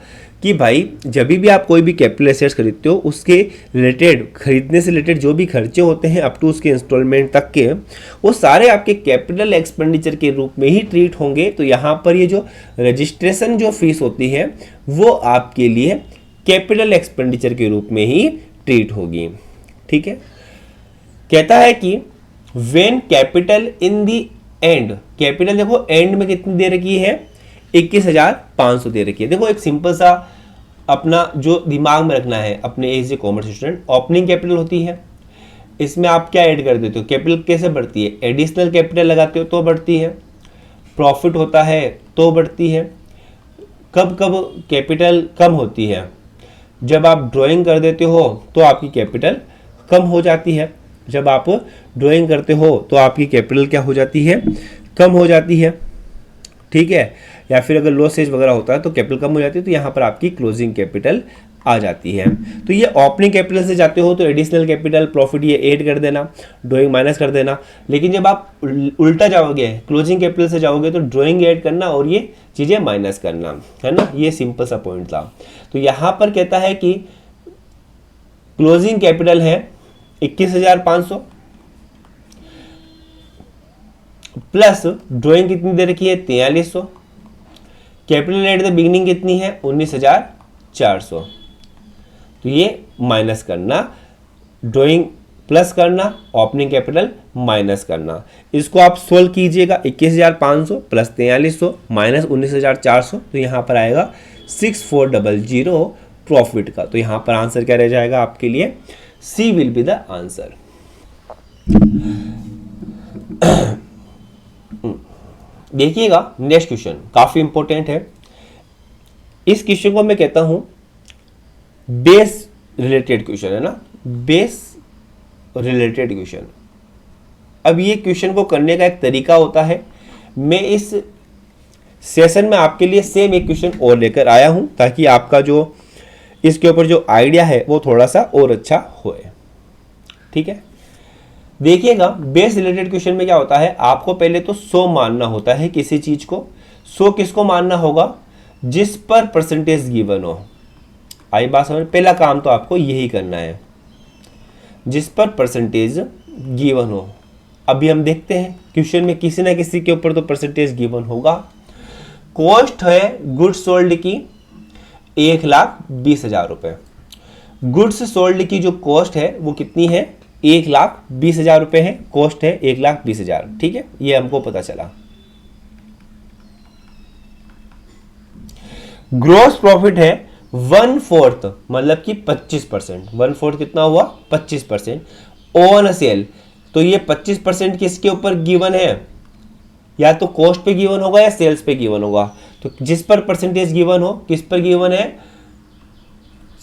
कि भाई जब भी आप कोई भी कैपिटल एसेट्स खरीदते हो उसके रिलेटेड, खरीदने से रिलेटेड जो भी खर्चे होते हैं अप टू उसके इंस्टॉलमेंट तक के, वो सारे आपके कैपिटल एक्सपेंडिचर के रूप में ही ट्रीट होंगे। तो यहाँ पर ये जो रजिस्ट्रेशन जो फीस होती है वो आपके लिए कैपिटल एक्सपेंडिचर के रूप में ही ट्रीट होगी। ठीक है, कहता है कि when capital in the and, capital देखो एंड में कितनी दे रखी है, 21,500 दे रखी है। देखो एक सिंपल सा अपना जो दिमाग में रखना है अपने as a commerce student, opening capital होती है, इसमें आप क्या ऐड कर देते हो, कैपिटल कैसे बढ़ती है, एडिशनल कैपिटल लगाते हो तो बढ़ती है, प्रॉफिट होता है तो बढ़ती है। कब कब कैपिटल कम होती है, जब आप ड्राइंग कर देते हो तो आपकी कैपिटल कम हो जाती है, जब आप ड्राइंग करते हो तो आपकी कैपिटल क्या हो जाती है, कम हो जाती है। ठीक है, या फिर अगर लॉसेज वगैरह होता है तो कैपिटल कम हो जाती है, तो यहाँ पर आपकी क्लोजिंग कैपिटल आ जाती है। तो ये ओपनिंग कैपिटल से जाते हो तो एडिशनल कैपिटल प्रॉफिट ये ऐड कर देना, ड्राइंग माइनस कर देना। लेकिन जब आप उल्टा जाओगे, क्लोजिंग कैपिटल से जाओगे तो ड्राइंग ऐड करना और ये चीज़ें माइनस करना, है ना। ये सिंपल सा पॉइंट था। तो यहाँ पर कहता है कि क्लोजिंग कैपिटल है 21,500 प्लस ड्राइंग कितनी दे रखी है 4300, कैपिटल एट द बिगिनिंग कितनी है 19,400। तो ये माइनस करना, ड्राइंग प्लस करना, ओपनिंग कैपिटल माइनस करना। इसको आप सोल्व कीजिएगा, 21,500 प्लस 4300 माइनस 19,400, तो यहाँ पर आएगा 6400 प्रॉफिट का। तो यहाँ पर आंसर क्या रह जाएगा आपके लिए, सी विल बी द आंसर। देखिएगा नेक्स्ट क्वेश्चन काफी इंपॉर्टेंट है। इस क्वेश्चन को मैं कहता हूं बेस रिलेटेड क्वेश्चन, है ना, बेस रिलेटेड क्वेश्चन। अब ये क्वेश्चन को करने का एक तरीका होता है। मैं इस सेशन में आपके लिए सेम एक क्वेश्चन और लेकर आया हूं ताकि आपका जो इसके ऊपर जो आइडिया है वो थोड़ा सा और अच्छा होए। ठीक है, देखिएगा बेस रिलेटेड क्वेश्चन में क्या होता है, आपको पहले तो 100 मानना होता है किसी चीज को। 100 किसको मानना होगा, जिस पर परसेंटेज गिवन हो। आई बात समझ, पहला काम तो आपको यही करना है, जिस पर परसेंटेज गिवन हो। अभी हम देखते हैं क्वेश्चन में किसी ना किसी के ऊपर तो परसेंटेज गिवन होगा। कॉस्ट है गुड्स सोल्ड की 1,20,000 रुपए। गुड्स सोल्ड की जो कॉस्ट है वो कितनी है 1,20,000 रुपए है, कॉस्ट है 1,20,000। ठीक है, ये हमको पता चला। ग्रॉस प्रॉफिट है 1/4 मतलब कि 25%। 1/4 कितना हुआ 25% ऑन सेल। तो ये 25% किसके ऊपर गिवन है, या तो कॉस्ट पे गिवन होगा या सेल्स पे गिवन होगा। तो जिस पर परसेंटेज गिवन हो, किस पर गिवन है,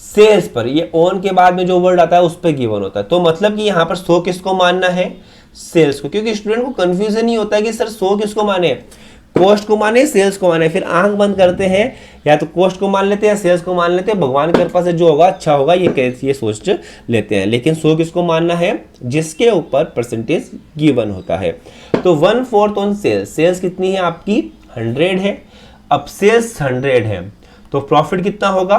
सेल्स पर। ये ऑन के बाद में जो वर्ड आता है उस पर गिवन होता है। तो मतलब कि यहाँ पर 100 किसको मानना है, सेल्स को। क्योंकि स्टूडेंट को कंफ्यूजन नहीं होता है कि सर 100 किसको माने, कॉस्ट को माने सेल्स को माने। फिर आंख बंद करते हैं, या तो कॉस्ट को मान लेते हैं या सेल्स को मान लेते हैं। भगवान की कृपा से जो होगा अच्छा होगा ये सोच लेते हैं। लेकिन 100 किसको मानना है, जिसके ऊपर परसेंटेज गिवन होता है। तो 1/4 ऑन सेल्स। सेल्स कितनी है आपकी 100 है। अब सेल्स 100 है तो प्रॉफिट कितना होगा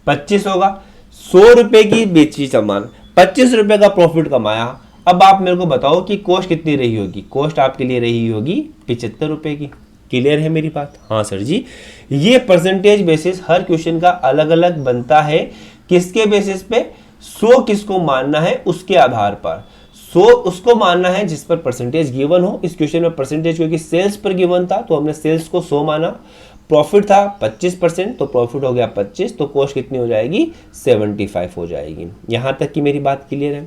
25 होगा। 100 रुपए की बेची सामान, 25 रुपए का प्रॉफिट कमाया। अब आप मेरे को बताओ कि कॉस्ट कितनी रही होगी। कॉस्ट आपके लिए रही होगी 75 रुपए की। क्लियर है मेरी बात? हाँ सर जी। ये परसेंटेज बेसिस हर क्वेश्चन का अलग अलग बनता है। किसके बेसिस पे, 100 किसको मानना है उसके आधार पर। 100 उसको मानना है जिस पर परसेंटेज गिवन हो। इस क्वेश्चन में परसेंटेज क्योंकि सेल्स पर गिवन था तो हमने सेल्स को 100 माना। प्रॉफिट था 25% तो प्रॉफिट हो गया 25, तो कॉस्ट कितनी हो जाएगी 75 हो जाएगी। यहां तक की मेरी बात क्लियर है।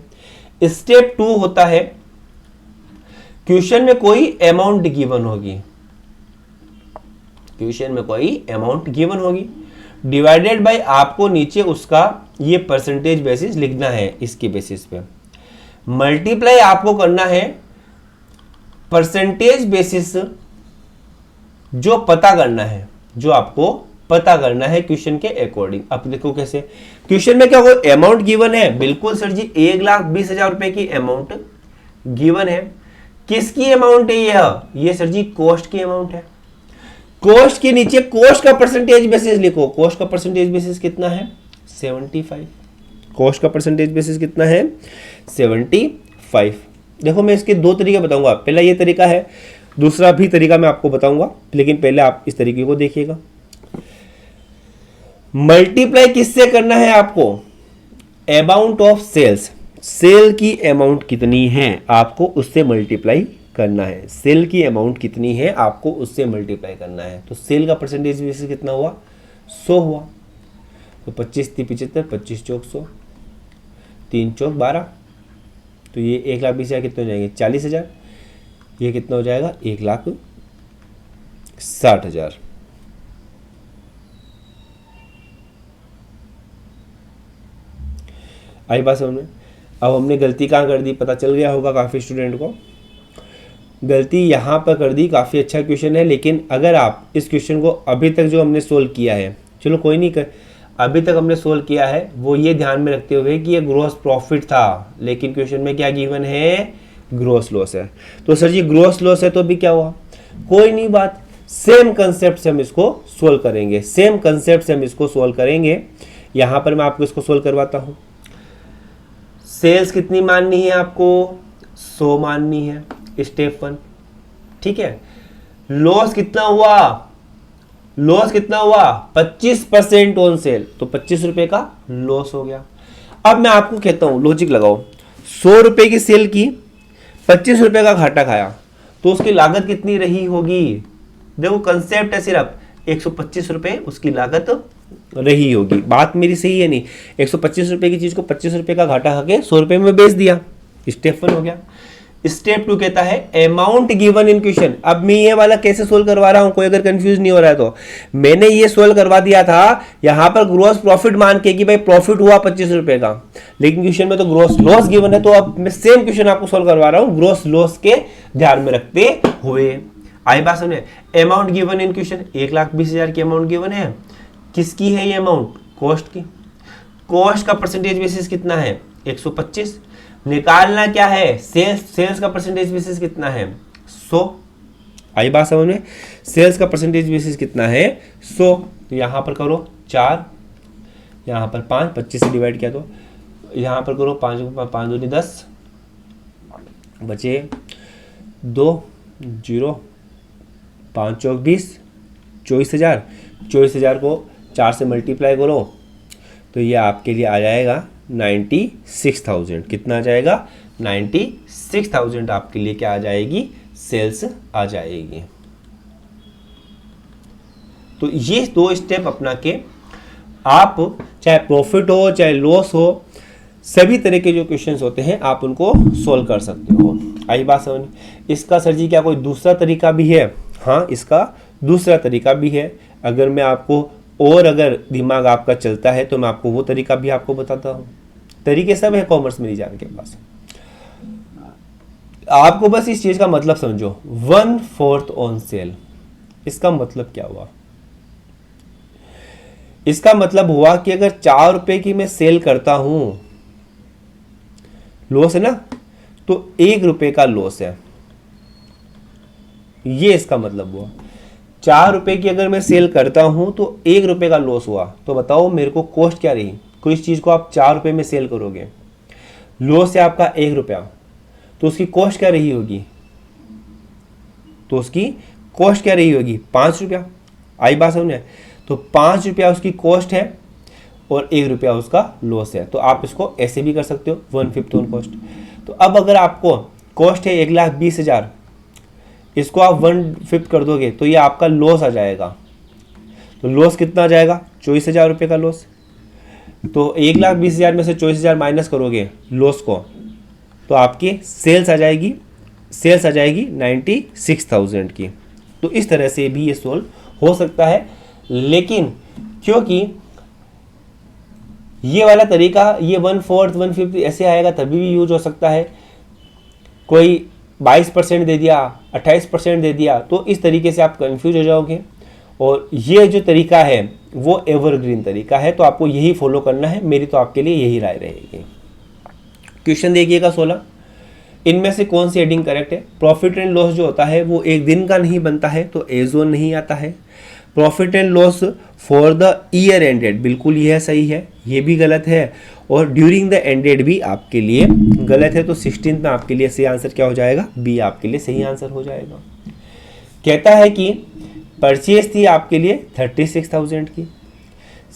स्टेप 2 होता है, क्वेश्चन में कोई अमाउंट गिवन होगी। क्वेश्चन में कोई अमाउंट गिवन होगी, डिवाइडेड बाय आपको नीचे उसका ये परसेंटेज बेसिस लिखना है। इसके बेसिस पे मल्टीप्लाई आपको करना है परसेंटेज बेसिस जो पता करना है, जो आपको पता करना है क्वेश्चन के अकॉर्डिंग। अब देखो कैसे, क्वेश्चन में क्या कोई अमाउंट गिवन है, बिल्कुल सर जी 1,20,000 रुपए की अमाउंट गिवन है। किसकी अमाउंट है ये सर जी कॉस्ट की अमाउंट है। कॉस्ट के नीचे कॉस्ट का परसेंटेज बेसिस लिखो। कॉस्ट का परसेंटेज बेसिस कितना है 75। कॉस्ट का परसेंटेज बेसिस कितना है 75। देखो मैं इसके दो तरीके बताऊंगा। पहला ये तरीका है, दूसरा भी तरीका मैं आपको बताऊंगा, लेकिन पहले आप इस तरीके को देखिएगा। मल्टीप्लाई किससे करना है आपको, अमाउंट ऑफ सेल्स। सेल की अमाउंट कितनी है आपको उससे मल्टीप्लाई करना है। सेल की अमाउंट कितनी है आपको उससे मल्टीप्लाई करना है। तो सेल का परसेंटेज बेसिस कितना हुआ 100 हुआ। तो 25 × 75, 25 × 100, 3 × 12। तो ये 1,20,000 कितने हो जाएंगे 40,000। ये कितना हो जाएगा 1,60,000। आई बात समझ में? अब हमने गलती कहाँ कर दी पता चल गया होगा काफ़ी स्टूडेंट को। गलती यहाँ पर कर दी, काफ़ी अच्छा क्वेश्चन है, लेकिन अगर आप इस क्वेश्चन को अभी तक जो हमने सोल्व किया है, चलो कोई नहीं कर, अभी तक हमने सोल्व किया है वो ये ध्यान में रखते हुए कि ये ग्रॉस प्रॉफिट था, लेकिन क्वेश्चन में क्या गिवन है, ग्रॉस लॉस है। तो सर जी ग्रॉस लॉस है तो भी क्या हुआ, कोई नहीं बात, सेम कंसेप्ट से हम इसको सोल्व करेंगे, सेम कंसेप्ट से हम इसको सोल्व करेंगे। यहाँ पर मैं आपको इसको सोल्व करवाता हूँ। सेल्स कितनी माननी है आपको, 100 माननी है, स्टेप 1, ठीक है। लॉस कितना हुआ, लॉस कितना हुआ, 25% ऑन सेल, तो 25 रुपए का लॉस हो गया। अब मैं आपको कहता हूं, लॉजिक लगाओ, 100 रुपए की सेल की, 25 रुपए का घाटा खाया, तो उसकी लागत कितनी रही होगी। देखो कंसेप्ट है सिर्फ 125 रुपए उसकी लागत रही होगी, बात मेरी सही है नहीं। 125 रुपए की चीज को 25 रुपए का घाटा खा के 100 रुपए में बेच दिया, स्टेप 1 हो गया। स्टेप 2 कहता है अमाउंट गिवन इन क्वेश्चन। अब मैं ये वाला कैसे सोल्व करवा रहा हूं, कोई अगर कंफ्यूज नहीं हो रहा है तो, मैंने ये सोल्व करवा दिया था यहां पर ग्रॉस प्रॉफिट मान के कि भाई प्रॉफिट हुआ 25 रुपए का, लेकिन क्वेश्चन में तो ग्रॉस लॉस गिवन है। तो अब मैं सेम क्वेश्चन आपको सोल्व करवा रहा हूं ग्रॉस लॉस के ध्यान में रखते हुए। आई बात सुने, अमाउंट गिवन इन क्वेश्चन 1,20,000 की अमाउंट गिवन है। किसकी है ये अमाउंट, कॉस्ट की। कॉस्ट का परसेंटेज बेसिस कितना है, 125। निकालना क्या है, सेल्स, सेल्स का परसेंटेज बेसिस कितना है, 100। आई बात समझ में, सेल्स का परसेंटेज बेसिस कितना है, 100। तो यहां पर करो 4, यहां पर 5, 25 से डिवाइड किया तो यहां पर करो 5 5 दूनी 10, बचे 2 0, 5 चौक 20, 24,000। 24,000 को 4 से मल्टीप्लाई करो तो ये आपके लिए आ जाएगा 96,000। कितना आ जाएगा, 96,000 आपके लिए क्या आ जाएगी, सेल्स आ जाएगी। तो ये 2 स्टेप अपना के आप चाहे प्रॉफिट हो चाहे लॉस हो, सभी तरह के जो क्वेश्चंस होते हैं आप उनको सोल्व कर सकते हो। आई बात समझ। इसका सर जी क्या कोई दूसरा तरीका भी है, हाँ इसका दूसरा तरीका भी है। अगर मैं आपको और अगर दिमाग आपका चलता है तो मैं आपको वो तरीका भी आपको बताता हूँ। तरीके सब है कॉमर्स मेरी जान के पास, आपको बस इस चीज का मतलब समझो। 1/4 ऑन सेल, इसका मतलब क्या हुआ, इसका मतलब हुआ कि अगर 4 रुपए की मैं सेल करता हूं, लॉस है ना, तो 1 रुपए का लॉस है, ये इसका मतलब हुआ। 4 रुपए की अगर मैं सेल करता हूं तो 1 रुपए का लॉस हुआ। तो बताओ मेरे को कॉस्ट क्या रही, कोई इस चीज को आप 4 रुपए में सेल करोगे, लॉस है आपका 1 रुपया, तो उसकी कॉस्ट क्या रही होगी, तो उसकी कॉस्ट क्या रही होगी, 5 रुपया। आई बात समझे, तो 5 रुपया उसकी कॉस्ट है और 1 रुपया उसका लॉस है। तो आप इसको ऐसे भी कर सकते हो, 1/5 ऑन कॉस्ट। तो अब अगर आपको कॉस्ट है 1,20,000, इसको आप 1/5 कर दोगे तो ये आपका लॉस आ जाएगा। तो लॉस कितना आ जाएगा, 24,000 रुपये का लॉस। तो 1,20,000 में से 24,000 माइनस करोगे लॉस को, तो आपकी सेल्स आ जाएगी, सेल्स आ जाएगी 96,000 की। तो इस तरह से भी ये सोल्व हो सकता है, लेकिन क्योंकि ये वाला तरीका ये 1/4 1/5 ऐसे आएगा तभी भी यूज हो सकता है। कोई 22% दे दिया, 28% दे दिया, तो इस तरीके से आप कंफ्यूज हो जाओगे। और ये जो तरीका है वो एवरग्रीन तरीका है, तो आपको यही फॉलो करना है। मेरी तो आपके लिए यही राय रहेगी। क्वेश्चन देखिएगा 16, इनमें से कौन सी हेडिंग करेक्ट है। प्रॉफिट एंड लॉस जो होता है वो एक दिन का नहीं बनता है, तो ए जोन नहीं आता है। Profit and loss for the year ended, बिल्कुल यह सही है, ये भी गलत है। और ड्यूरिंग द एंडेड भी आपके लिए गलत है। तो 16 में आपके लिए सही आंसर क्या हो जाएगा, बी आपके लिए सही आंसर हो जाएगा। कहता है कि परचेज थी आपके लिए 36,000 की,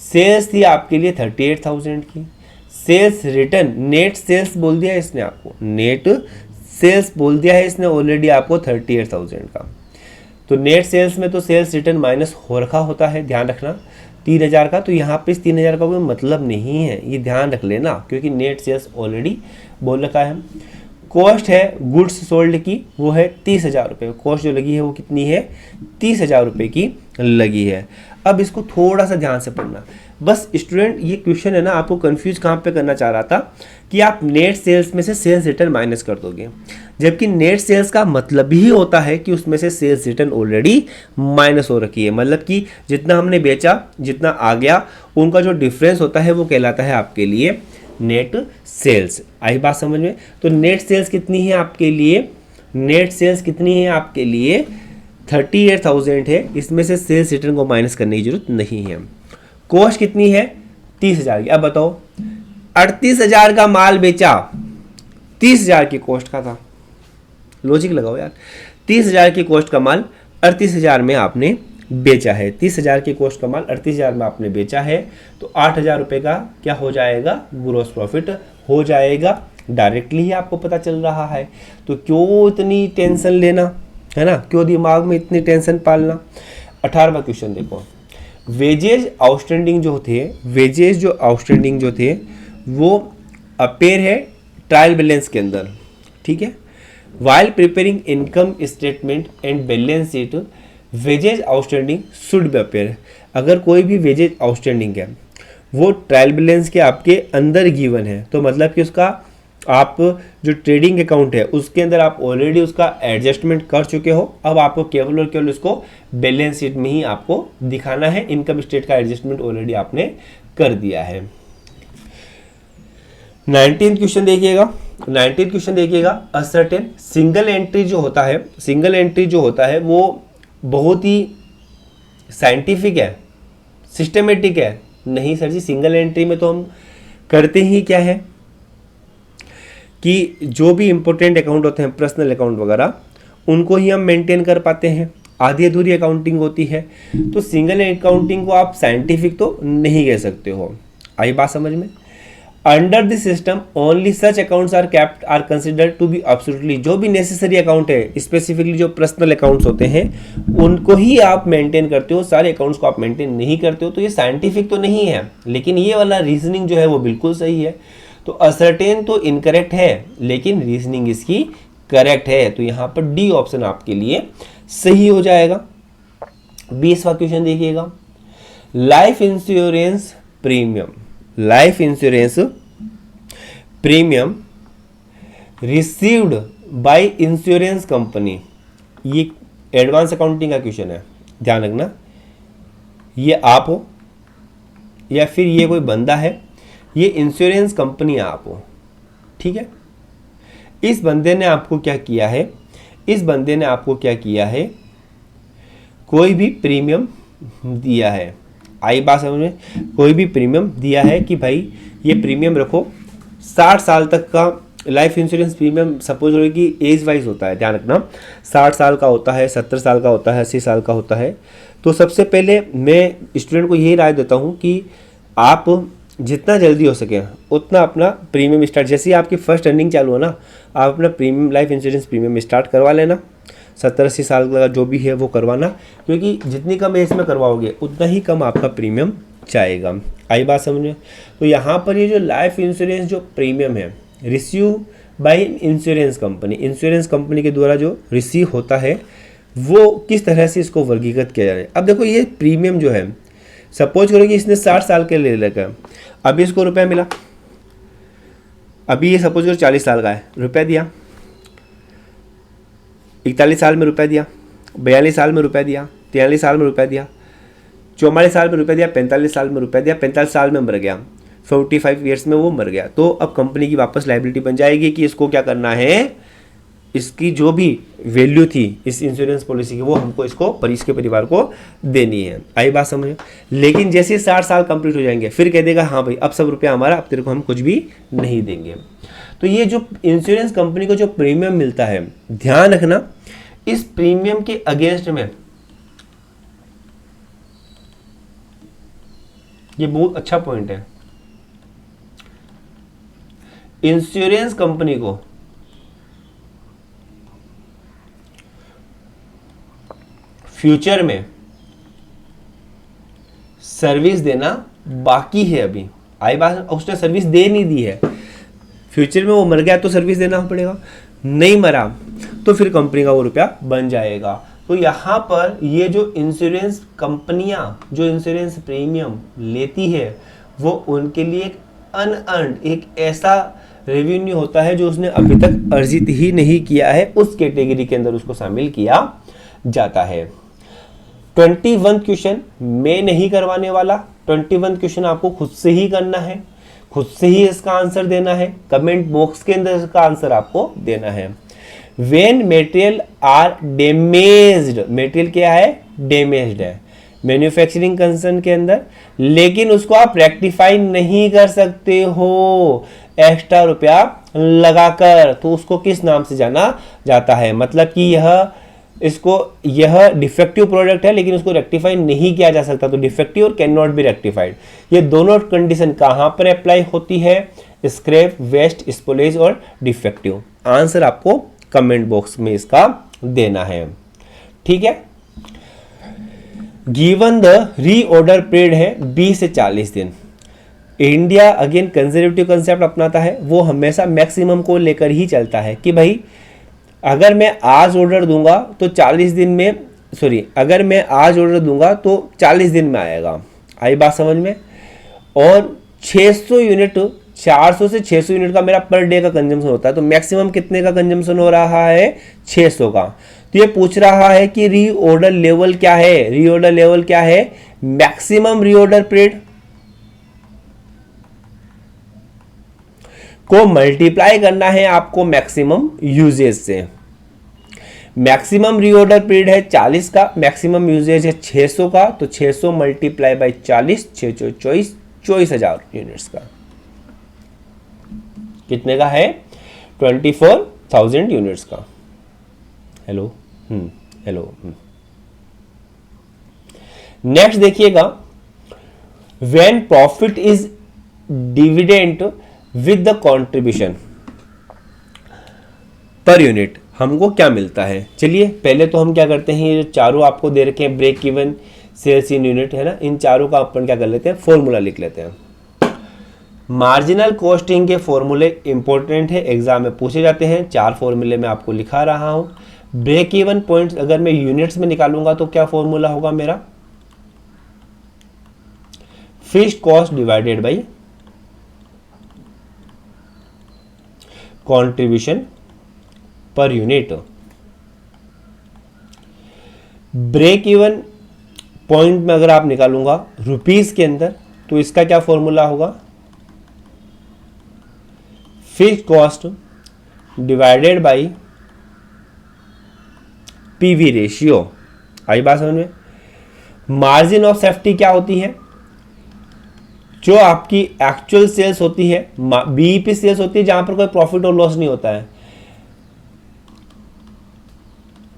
सेल्स थी आपके लिए 38,000 की, सेल्स रिटर्न, नेट सेल्स बोल दिया है इसने आपको, नेट सेल्स बोल दिया है इसने ऑलरेडी आपको 38,000 का। तो नेट सेल्स में तो सेल्स रिटर्न माइनस हो रखा होता है, ध्यान रखना 3,000 का। तो यहाँ पे इस 3,000 का कोई मतलब नहीं है, ये ध्यान रख लेना, क्योंकि नेट सेल्स ऑलरेडी बोल रखा है। कॉस्ट है गुड्स सोल्ड की, वो है 30,000 रुपये। कॉस्ट जो लगी है वो कितनी है, 30,000 रुपये की लगी है। अब इसको थोड़ा सा ध्यान से पढ़ना बस स्टूडेंट ये क्वेश्चन है ना, आपको कंफ्यूज कहाँ पे करना चाह रहा था कि आप नेट सेल्स में से सेल्स रिटर्न माइनस कर दोगे, जबकि नेट सेल्स का मतलब ही होता है कि उसमें से सेल्स रिटर्न ऑलरेडी माइनस हो रखी है। मतलब कि जितना हमने बेचा, जितना आ गया, उनका जो डिफरेंस होता है वो कहलाता है आपके लिए नेट सेल्स। आई बात समझ में? तो नेट सेल्स कितनी है आपके लिए? नेट सेल्स कितनी है आपके लिए? 38,000 है। इसमें से सेल्स रिटर्न को माइनस करने की जरूरत नहीं है। कॉस्ट कितनी है? 30,000 की। अब बताओ, 38,000 का माल बेचा, 30,000 की कॉस्ट का था। लॉजिक लगाओ यार, 30,000 की कॉस्ट का माल 38,000 में आपने बेचा है। 30,000 की कॉस्ट का माल 38,000 में आपने बेचा है, तो 8,000 रुपये का क्या हो जाएगा? ग्रॉस प्रॉफिट हो जाएगा। डायरेक्टली ही आपको पता चल रहा है, तो क्यों इतनी टेंशन लेना, है ना? क्यों दिमाग में इतनी टेंशन पालना? 18वां क्वेश्चन देखो। वेजेज आउटस्टैंडिंग जो थे वो अपेयर है ट्रायल बैलेंस के अंदर, ठीक है। While preparing income statement and balance sheet, wages outstanding should be appear. अगर कोई भी वेजेज आउटस्टैंडिंग है वो ट्रायल बैलेंस के आपके अंदर गिवन है, तो मतलब कि उसका आप जो ट्रेडिंग अकाउंट है उसके अंदर आप ऑलरेडी उसका एडजस्टमेंट कर चुके हो। अब आपको केवल और केवल उसको बैलेंस शीट में ही आपको दिखाना है। इनकम स्टेट का एडजस्टमेंट ऑलरेडी आपने कर दिया है। 19th क्वेश्चन देखिएगा। असर्टेन सिंगल एंट्री जो होता है वो बहुत ही साइंटिफिक है, सिस्टमेटिक है। नहीं सर जी, सिंगल एंट्री में तो हम करते ही क्या है कि जो भी इंपॉर्टेंट अकाउंट होते हैं, पर्सनल अकाउंट वगैरह, उनको ही हम मेंटेन कर पाते हैं। आधी अधूरी अकाउंटिंग होती है, तो सिंगल अकाउंटिंग को आप साइंटिफिक तो नहीं कह सकते हो। आई बात समझ में? Under this system only such accounts are considered to be absolutely, जो भी नेसेसरी अकाउंट है, स्पेसिफिकली जो पर्सनल अकाउंट्स होते हैं उनको ही आप मेंटेन करते हो, सारे अकाउंट्स को आप मेंटेन नहीं करते हो। तो ये साइंटिफिक तो नहीं है, लेकिन ये वाला रीजनिंग जो है वो बिल्कुल सही है। तो असर्टेन तो इनकरेक्ट है, लेकिन रीजनिंग इसकी करेक्ट है, तो यहाँ पर डी ऑप्शन आपके लिए सही हो जाएगा। 20वां क्वेश्चन देखिएगा। Life insurance premium received by insurance company, ये एडवांस अकाउंटिंग का क्वेश्चन है, ध्यान रखना। ये आप हो या फिर ये कोई बंदा है, ये इंश्योरेंस कंपनी आप हो, ठीक है। इस बंदे ने आपको क्या किया है? कोई भी प्रीमियम दिया है। आई बात समझ में? कोई भी प्रीमियम दिया है कि भाई ये प्रीमियम रखो, 60 साल तक का लाइफ इंश्योरेंस प्रीमियम सपोज करो कि एज वाइज होता है, ध्यान रखना। 60 साल का होता है, 70 साल का होता है, 80 साल का होता है। तो सबसे पहले मैं स्टूडेंट को यही राय देता हूँ कि आप जितना जल्दी हो सके उतना अपना प्रीमियम स्टार्ट, जैसे ही आपकी फर्स्ट अर्निंग चालू हो ना, आप अपना premium life insurance premium start करवा लेना। 70-80 साल का जो भी है वो करवाना, क्योंकि जितनी कम एज में करवाओगे उतना ही कम आपका प्रीमियम जाएगा। आई बात समझ में? तो यहाँ पर ये जो लाइफ इंश्योरेंस जो प्रीमियम है रिसीव बाय इंश्योरेंस कंपनी के द्वारा जो रिसीव होता है, वो किस तरह से इसको वर्गीकृत किया जाए। अब देखो, ये प्रीमियम जो है, सपोज करो कि इसने 60 साल के ले रखा है, अभी इसको रुपया मिला, अभी ये सपोज करो 40 साल का है, रुपया दिया, 41 साल में रुपया दिया, 42 साल में रुपया दिया, 43 साल में रुपया दिया, 44 साल में रुपया दिया, 45 साल में रुपया दिया, 45 साल में मर गया, 45 ईयर्स में वो मर गया। तो अब कंपनी की वापस लायबिलिटी बन जाएगी कि इसको क्या करना है, इसकी जो भी वैल्यू थी इस इंश्योरेंस पॉलिसी की, वो हमको इसके परिवार को देनी है। आई बात समझ? लेकिन जैसे 60 साल कंप्लीट हो जाएंगे, फिर कह देगा हाँ भाई अब सब रुपया हमारा, अब तेरे को हम कुछ भी नहीं देंगे। तो ये जो इंश्योरेंस कंपनी को जो प्रीमियम मिलता है, ध्यान रखना, इस प्रीमियम के अगेंस्ट में, ये बहुत अच्छा पॉइंट है, इंश्योरेंस कंपनी को फ्यूचर में सर्विस देना बाकी है अभी। आई बात, उसने सर्विस दे नहीं दी है, फ्यूचर में वो मर गया तो सर्विस देना पड़ेगा, नहीं मरा तो फिर कंपनी का वो रुपया बन जाएगा। तो यहाँ पर ये जो इंश्योरेंस कंपनियां जो इंश्योरेंस प्रीमियम लेती है वो उनके लिए एक अनअर्न्ड, एक ऐसा रेवेन्यू होता है जो उसने अभी तक अर्जित ही नहीं किया है, उस कैटेगरी के अंदर उसको शामिल किया जाता है। 21 क्वेश्चन मैं नहीं करवाने वाला, 21 क्वेश्चन आपको खुद से ही करना है, खुद से ही इसका आंसर देना है, कमेंट बॉक्स के अंदर इसका आंसर आपको देना है। When material are damaged, material क्या है, डैमेज्ड है मैन्युफैक्चरिंग कंसर्न के अंदर, लेकिन उसको आप रेक्टिफाई नहीं कर सकते हो एक्स्ट्रा रुपया लगाकर, तो उसको किस नाम से जाना जाता है, मतलब कि यह डिफेक्टिव प्रोडक्ट है लेकिन उसको रेक्टिफाई नहीं किया जा सकता, तो डिफेक्टिव और कैन नॉट बी रेक्टिफाइड। ये दोनों कंडीशन कहां पर अप्लाई होती है, स्क्रैप, वेस्ट, स्पॉलेज और डिफेक्टिव। आंसर आपको कमेंट बॉक्स में इसका देना है, ठीक है। गिवन द रीऑर्डर पीरियड है 20 से 40 दिन। इंडिया अगेन कंजर्वेटिव कंसेप्ट अपनाता है, वो हमेशा मैक्सिमम को लेकर ही चलता है कि भाई अगर मैं आज ऑर्डर दूंगा तो 40 दिन में, अगर मैं आज ऑर्डर दूंगा तो 40 दिन में आएगा। आई बात समझ में। और 600 यूनिट, 400 से 600 यूनिट का मेरा पर डे का कंजम्पशन होता है, तो मैक्सिमम कितने का कंजम्पशन हो रहा है, 600 का। तो ये पूछ रहा है कि रीऑर्डर लेवल क्या है, रीऑर्डर लेवल क्या है, मैक्सिमम रीऑर्डर पीरियड को मल्टीप्लाई करना है आपको मैक्सिमम यूजेज से। मैक्सिमम रीऑर्डर पीरियड है 40 का, मैक्सिमम यूजेज है 600 का, तो 600 मल्टीप्लाई बाई 40, 24,000 यूनिट्स का। कितने का है, 24,000 यूनिट्स का। Hello hello. नेक्स्ट देखिएगा, when profit is dividend with the contribution per unit हमको क्या मिलता है। चलिए पहले तो हम क्या करते हैं, ये जो चारों आपको दे रखे हैं break even, sales in unit है ना, इन चारों का अपन क्या कर लेते हैं, फॉर्मूला लिख लेते हैं। मार्जिनल कॉस्टिंग के फॉर्मूले इंपॉर्टेंट है, एग्जाम में पूछे जाते हैं। 4 फॉर्मूले मैं आपको लिखा रहा हूं। ब्रेक इवन पॉइंट अगर मैं यूनिट्स में निकालूंगा तो क्या फॉर्मूला होगा मेरा, fixed cost divided by contribution per unit. Break even point में अगर आप निकालूंगा रुपीस के अंदर, तो इसका क्या फॉर्मूला होगा, fixed cost divided by PV ratio. आई बात समझ में। मार्जिन ऑफ सेफ्टी क्या होती है, जो आपकी एक्चुअल सेल्स होती है, बीईपी सेल्स होती है जहां पर कोई प्रॉफिट और लॉस नहीं होता है।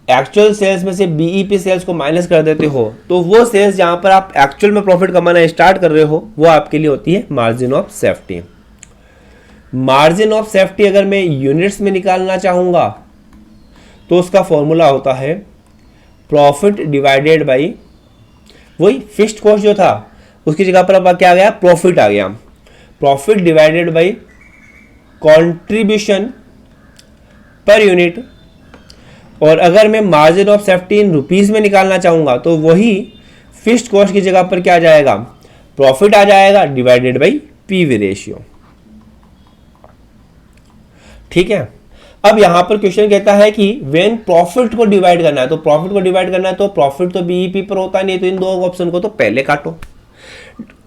एक्चुअल सेल्स में से बीईपी सेल्स को माइनस कर देते हो, तो वो सेल्स जहां पर आप एक्चुअल में प्रॉफिट कमाना स्टार्ट कर रहे हो, वो आपके लिए होती है margin of safety. Margin of safety अगर मैं यूनिट्स में निकालना चाहूंगा तो उसका फॉर्मूला होता है प्रॉफिट डिवाइडेड बाई वही फिक्स्ड कॉस्ट जो था उसकी जगह पर अब क्या आ गया, प्रॉफिट आ गया। Profit divided by contribution per unit. और अगर मैं margin of safety in rupees में निकालना चाहूंगा तो वही फिक्स्ड कॉस्ट की जगह पर क्या आ जाएगा, प्रॉफिट आ जाएगा डिवाइडेड बाई पीवी रेशियो। ठीक है। अब यहां पर क्वेश्चन कहता है कि व्हेन प्रॉफिट को डिवाइड करना है, तो प्रॉफिट को डिवाइड करना है तो प्रॉफिट तो बीईपी पर होता नहीं, तो इन दो ऑप्शन को तो पहले काटो।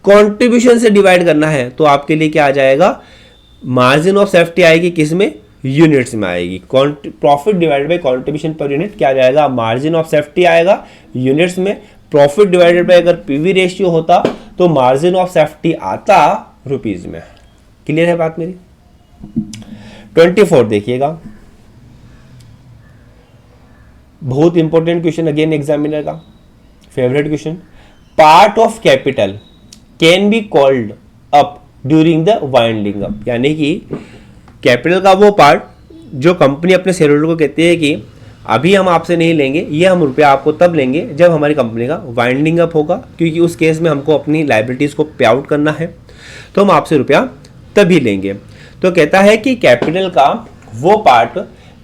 कंट्रीब्यूशन से डिवाइड करना है तो आपके लिए क्या आ जाएगा, मार्जिन ऑफ सेफ्टी आएगी किसमें, यूनिट्स में आएगी। Profit divided by contribution per unit क्या आ जाएगा, मार्जिन ऑफ सेफ्टी आएगा यूनिट्स में। प्रॉफिट डिवाइडेड बाय अगर पीवी रेशियो होता तो मार्जिन ऑफ सेफ्टी आता रुपीज में। क्लियर है बात मेरी। 24 देखिएगा, बहुत इंपॉर्टेंट क्वेश्चन, अगेन एग्जामिनर का favourite question. Part of capital can be called up during the winding up, यानी कि कैपिटल का वो पार्ट जो कंपनी अपने शेयर होल्डर को कहती है कि अभी हम आपसे नहीं लेंगे, ये हम रुपया आपको तब लेंगे जब हमारी कंपनी का वाइंडिंग अप होगा, क्योंकि उस केस में हमको अपनी लायबिलिटीज को पे आउट करना है, तो हम आपसे रुपया तभी लेंगे। तो कहता है कि कैपिटल का वो पार्ट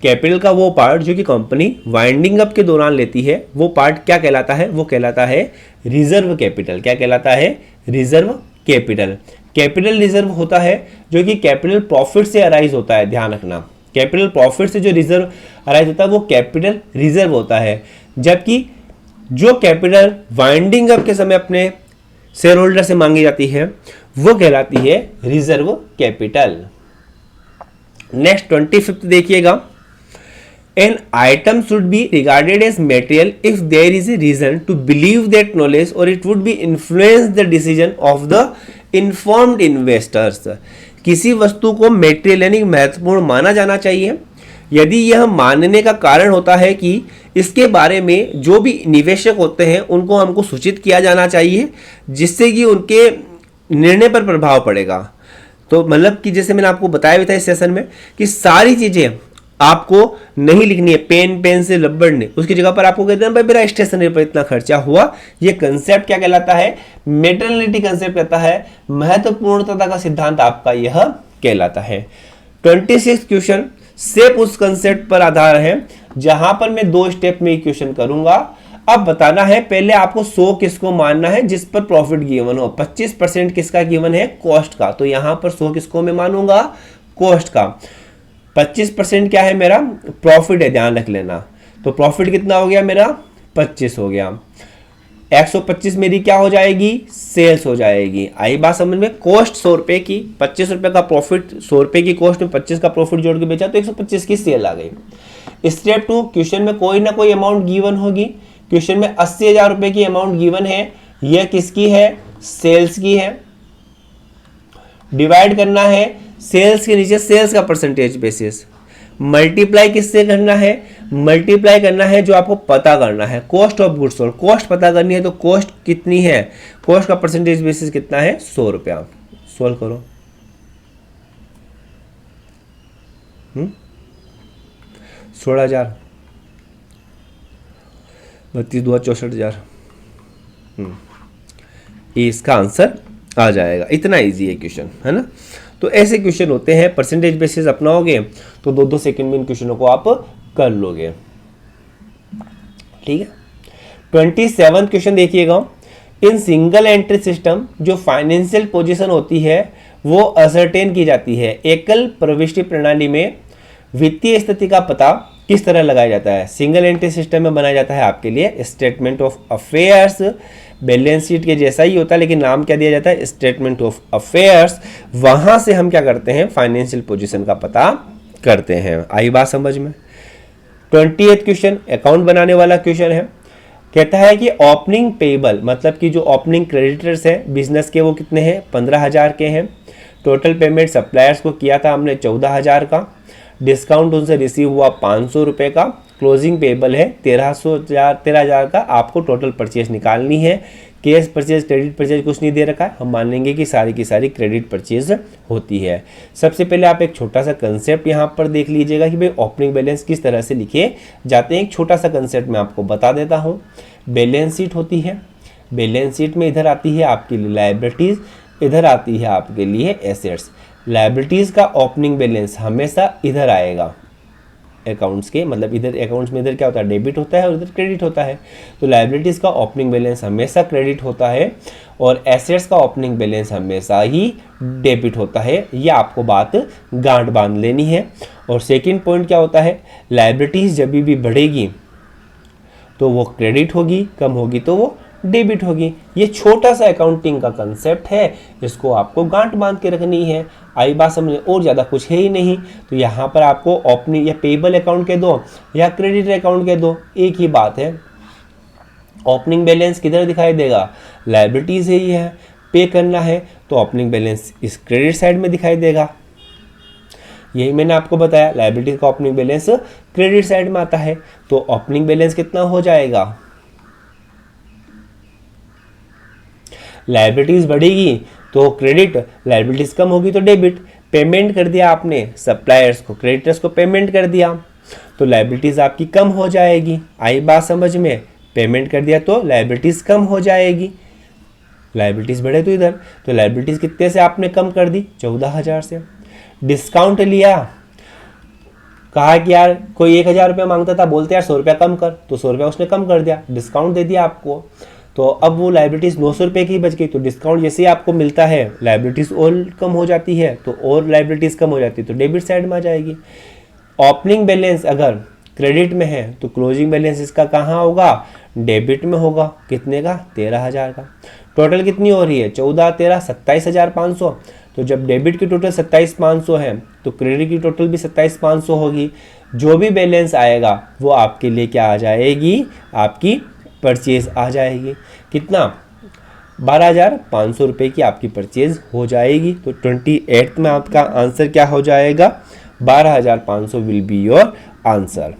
कैपिटल का वो पार्ट जो कि कंपनी वाइंडिंग अप के दौरान लेती है, वो पार्ट क्या कहलाता है? वो कहलाता है रिजर्व कैपिटल। क्या कहलाता है? Reserve capital. कैपिटल रिजर्व होता है जो कि कैपिटल प्रॉफिट से अराइज होता है, ध्यान रखना। कैपिटल प्रॉफिट से जो रिजर्व अराइज होता है वो कैपिटल रिजर्व होता है, जबकि जो कैपिटल वाइंडिंग अप के समय अपने शेयर होल्डर से मांगी जाती है वो कहलाती है रिजर्व कैपिटल। नेक्स्ट 25th देखिएगा, an item should be regarded as material if there is a reason to believe that knowledge और it would be influence the decision of the informed investors. किसी वस्तु को मटेरियल यानी महत्वपूर्ण माना जाना चाहिए यदि यह मानने का कारण होता है कि इसके बारे में जो भी निवेशक होते हैं उनको हमको सूचित किया जाना चाहिए, जिससे कि उनके निर्णय पर प्रभाव पड़ेगा। तो मतलब कि जैसे मैंने आपको बताया भी था इस सेशन में कि सारी चीजें आपको नहीं लिखनी है पेन पेन से रबड़ ने, उसकी जगह पर आपको कहते हैं भाई मेरा स्टेशनरी पर इतना खर्चा हुआ। ये कंसेप्ट क्या कहलाता है? मेटेरियलिटी कंसेप्ट कहता है, महत्वपूर्णता का सिद्धांत आपका यह कहलाता है। 26 क्वेश्चन सिर्फ उस कंसेप्ट पर आधार है जहां पर मैं 2 स्टेप में क्वेश्चन करूंगा। अब बताना है पहले आपको 100 किसको मानना है जिस पर प्रॉफिट गिवन हो। 25% किसका गिवन है? कॉस्ट का। तो यहां पर 100 किसको मैं मानूंगा? कॉस्ट का। 25% क्या है मेरा? प्रॉफिट है, ध्यान रख लेना। तो प्रॉफिट कितना हो गया मेरा? 25 हो गया। 125 मेरी क्या हो जाएगी? सेल्स हो जाएगी। आई बात समझ में? कॉस्ट 100 रुपए की, 25 रुपए का प्रॉफिट, 100 रुपए की कॉस्ट में 25 का प्रॉफिट जोड़ के बेचा तो 125 की सेल आ गई। स्टेप 2, क्वेश्चन में कोई ना कोई अमाउंट गिवन होगी। क्वेश्चन में 80,000 रुपए की अमाउंट गिवन है, यह किसकी है? सेल्स की है। डिवाइड करना है सेल्स के नीचे सेल्स का परसेंटेज बेसिस। मल्टीप्लाई किससे करना है? मल्टीप्लाई करना है जो आपको पता करना है, cost of goods sold. Cost पता करनी है तो कॉस्ट कितनी है? कॉस्ट का परसेंटेज बेसिस कितना है? 100 रुपया। सोल्व करो। 16,000, 32 64,000। इसका आंसर आ जाएगा। इतना इजी है क्वेश्चन, है ना? तो ऐसे क्वेश्चन होते हैं, परसेंटेज बेसिस अपनाओगे तो 2-2 सेकंड में इन क्वेश्चनों को आप कर लोगे। ठीक है। 27 क्वेश्चन देखिएगा, इन सिंगल एंट्री सिस्टम जो फाइनेंशियल पोजीशन होती है वो असरटेन की जाती है। एकल प्रविष्टि प्रणाली में वित्तीय स्थिति का पता किस तरह लगाया जाता है? सिंगल एंट्री सिस्टम में बनाया जाता है आपके लिए statement of affairs. Balance sheet के जैसा ही होता है लेकिन नाम क्या दिया जाता है? Statement of affairs. वहां से हम क्या करते हैं? फाइनेंशियल पोजीशन का पता करते हैं। आई बात समझ में? 28 क्वेश्चन अकाउंट बनाने वाला क्वेश्चन है। कहता है कि ओपनिंग पेबल मतलब कि जो ओपनिंग क्रेडिटर्स है बिजनेस के वो कितने हैं? 15,000 के हैं। टोटल पेमेंट सप्लायर्स को किया था हमने 14,000 का। डिस्काउंट उनसे रिसीव हुआ 500 रुपये का। क्लोजिंग पेबल है 13,000 का। आपको टोटल परचेज निकालनी है। कैश परचेज क्रेडिट परचेज कुछ नहीं दे रखा है, हम मान लेंगे कि सारी की सारी क्रेडिट परचेज होती है। सबसे पहले आप एक छोटा सा कंसेप्ट यहाँ पर देख लीजिएगा कि भाई ओपनिंग बैलेंस किस तरह से लिखे जाते हैं। एक छोटा सा कंसेप्ट मैं आपको बता देता हूँ। बैलेंस शीट होती है, बैलेंस शीट में इधर आती है आपके लिए लायबिलिटीज, इधर आती है आपके लिए एसेट्स। लायबिलिटीज का ओपनिंग बैलेंस हमेशा इधर आएगा अकाउंट्स के, मतलब इधर अकाउंट्स में इधर क्या होता है? डेबिट होता है और इधर क्रेडिट होता है। तो लायबिलिटीज का ओपनिंग बैलेंस हमेशा क्रेडिट होता है और एसेट्स का ओपनिंग बैलेंस हमेशा ही डेबिट होता है। ये आपको बात गांठ बांध लेनी है। और सेकंड पॉइंट क्या होता है? लायबिलिटीज जब भी बढ़ेगी तो वो क्रेडिट होगी, कम होगी तो वो डेबिट होगी। ये छोटा सा अकाउंटिंग का कंसेप्ट है, इसको आपको गांठ बांध के रखनी है। आई बात समझ, और ज़्यादा कुछ है ही नहीं। तो यहाँ पर आपको ओपनिंग या पेबल अकाउंट के दो या क्रेडिट अकाउंट के दो, एक ही बात है। ओपनिंग बैलेंस किधर दिखाई देगा? लायबिलिटीज है, ही है। पे करना है तो ओपनिंग बैलेंस इस क्रेडिट साइड में दिखाई देगा। यही मैंने आपको बताया, लायबिलिटीज का ओपनिंग बैलेंस क्रेडिट साइड में आता है। तो ओपनिंग बैलेंस कितना हो जाएगा? लायबिलिटीज बढ़ेगी तो क्रेडिट, लायबिलिटीज कम होगी तो डेबिट। पेमेंट कर दिया आपने सप्लायर्स को, क्रेडिटर्स को पेमेंट कर दिया तो लायबिलिटीज आपकी कम हो जाएगी। आई बात समझ में? पेमेंट कर दिया तो लायबिलिटीज कम हो जाएगी। लायबिलिटीज बढ़े तो इधर, तो लायबिलिटीज कितने से आपने कम कर दी? 14,000 से। डिस्काउंट लिया, कहा कि यार कोई 1000 रुपया मांगता था, बोलते यार 100 रुपया कम कर, तो 100 रुपया उसने कम कर दिया, डिस्काउंट दे दिया आपको। तो अब वो लाइबिलिटीज़ 900 रुपये की बच गई, तो डिस्काउंट जैसे ही आपको मिलता है लाइबिलिटीज़ और कम हो जाती है, तो और लाइबिलिटीज़ कम हो जाती है तो डेबिट साइड में आ जाएगी। ओपनिंग बैलेंस अगर क्रेडिट में है तो क्लोजिंग बैलेंस इसका कहाँ होगा, डेबिट में होगा। कितने का, 13,000 का। टोटल कितनी हो रही है, 14 13 27,500। तो जब डेबिट की टोटल 27,500 है तो क्रेडिट की टोटल भी 27,500 होगी। जो भी बैलेंस आएगा वो आपके लिए क्या आ जाएगी, आपकी परचेज आ जाएगी। कितना, 12,500 रुपये की आपकी परचेज हो जाएगी। तो 28 में आपका आंसर क्या हो जाएगा, 12,500 विल बी योर आंसर।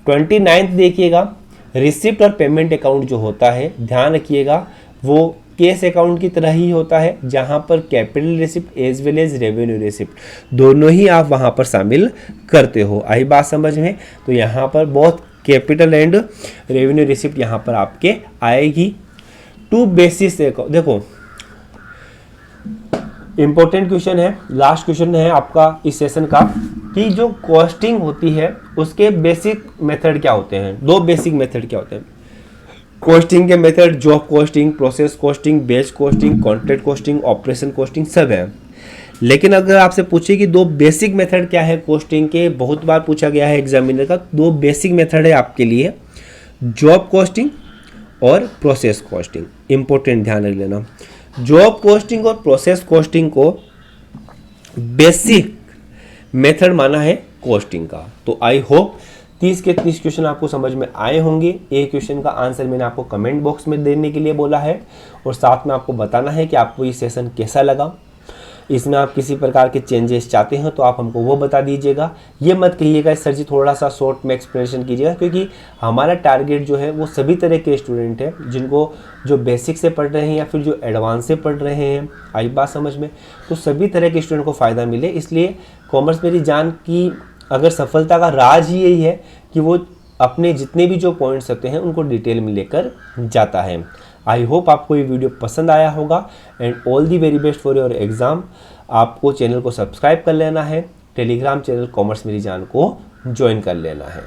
29 देखिएगा, रिसिप्ट और पेमेंट अकाउंट जो होता है, ध्यान रखिएगा वो केस अकाउंट की तरह ही होता है, जहां पर capital receipt as well as revenue receipt दोनों ही आप वहां पर शामिल करते हो। आई बात समझ में। तो यहाँ पर बहुत कैपिटल एंड रेवेन्यू रिसिप्ट यहाँ पर आपके आएगी। टू बेसिस देखो इंपॉर्टेंट क्वेश्चन है, लास्ट क्वेश्चन है आपका इस सेशन का, कि जो कॉस्टिंग होती है उसके बेसिक मेथड क्या होते हैं। दो बेसिक मेथड क्या होते हैं कॉस्टिंग के method, job costing, process costing, batch costing, contract costing, operation costing, सब है। लेकिन अगर आपसे पूछे कि दो बेसिक मेथड क्या है कॉस्टिंग के, बहुत बार पूछा गया है एग्जामिनर का, दो बेसिक मेथड है आपके लिए, जॉब कॉस्टिंग और प्रोसेस कॉस्टिंग। इंपॉर्टेंट ध्यान रख लेना, जॉब कॉस्टिंग और प्रोसेस कॉस्टिंग को बेसिक मेथड माना है कॉस्टिंग का। तो आई होप 30 के 30 क्वेश्चन आपको समझ में आए होंगे। एक क्वेश्चन का आंसर मैंने आपको कमेंट बॉक्स में देने के लिए बोला है, और साथ में आपको बताना है कि आपको ये सेशन कैसा लगा। इसमें आप किसी प्रकार के चेंजेस चाहते हैं तो आप हमको वो बता दीजिएगा। ये मत कहिएगा सर जी थोड़ा सा शॉर्ट में एक्सप्लेनेशन कीजिएगा, क्योंकि हमारा टारगेट जो है वो सभी तरह के स्टूडेंट हैं, जिनको जो बेसिक से पढ़ रहे हैं या फिर जो एडवांस से पढ़ रहे हैं। आई बात समझ में। तो सभी तरह के स्टूडेंट को फ़ायदा मिले, इसलिए कॉमर्स मेरी जान की अगर सफलता का राज ही यही है कि वो अपने जितने भी जो पॉइंट्स होते हैं उनको डिटेल में लेकर जाता है। आई होप आपको ये वीडियो पसंद आया होगा, and all the very best for your exam. आपको चैनल को सब्सक्राइब कर लेना है, टेलीग्राम चैनल कॉमर्स मेरी जान को ज्वाइन कर लेना है।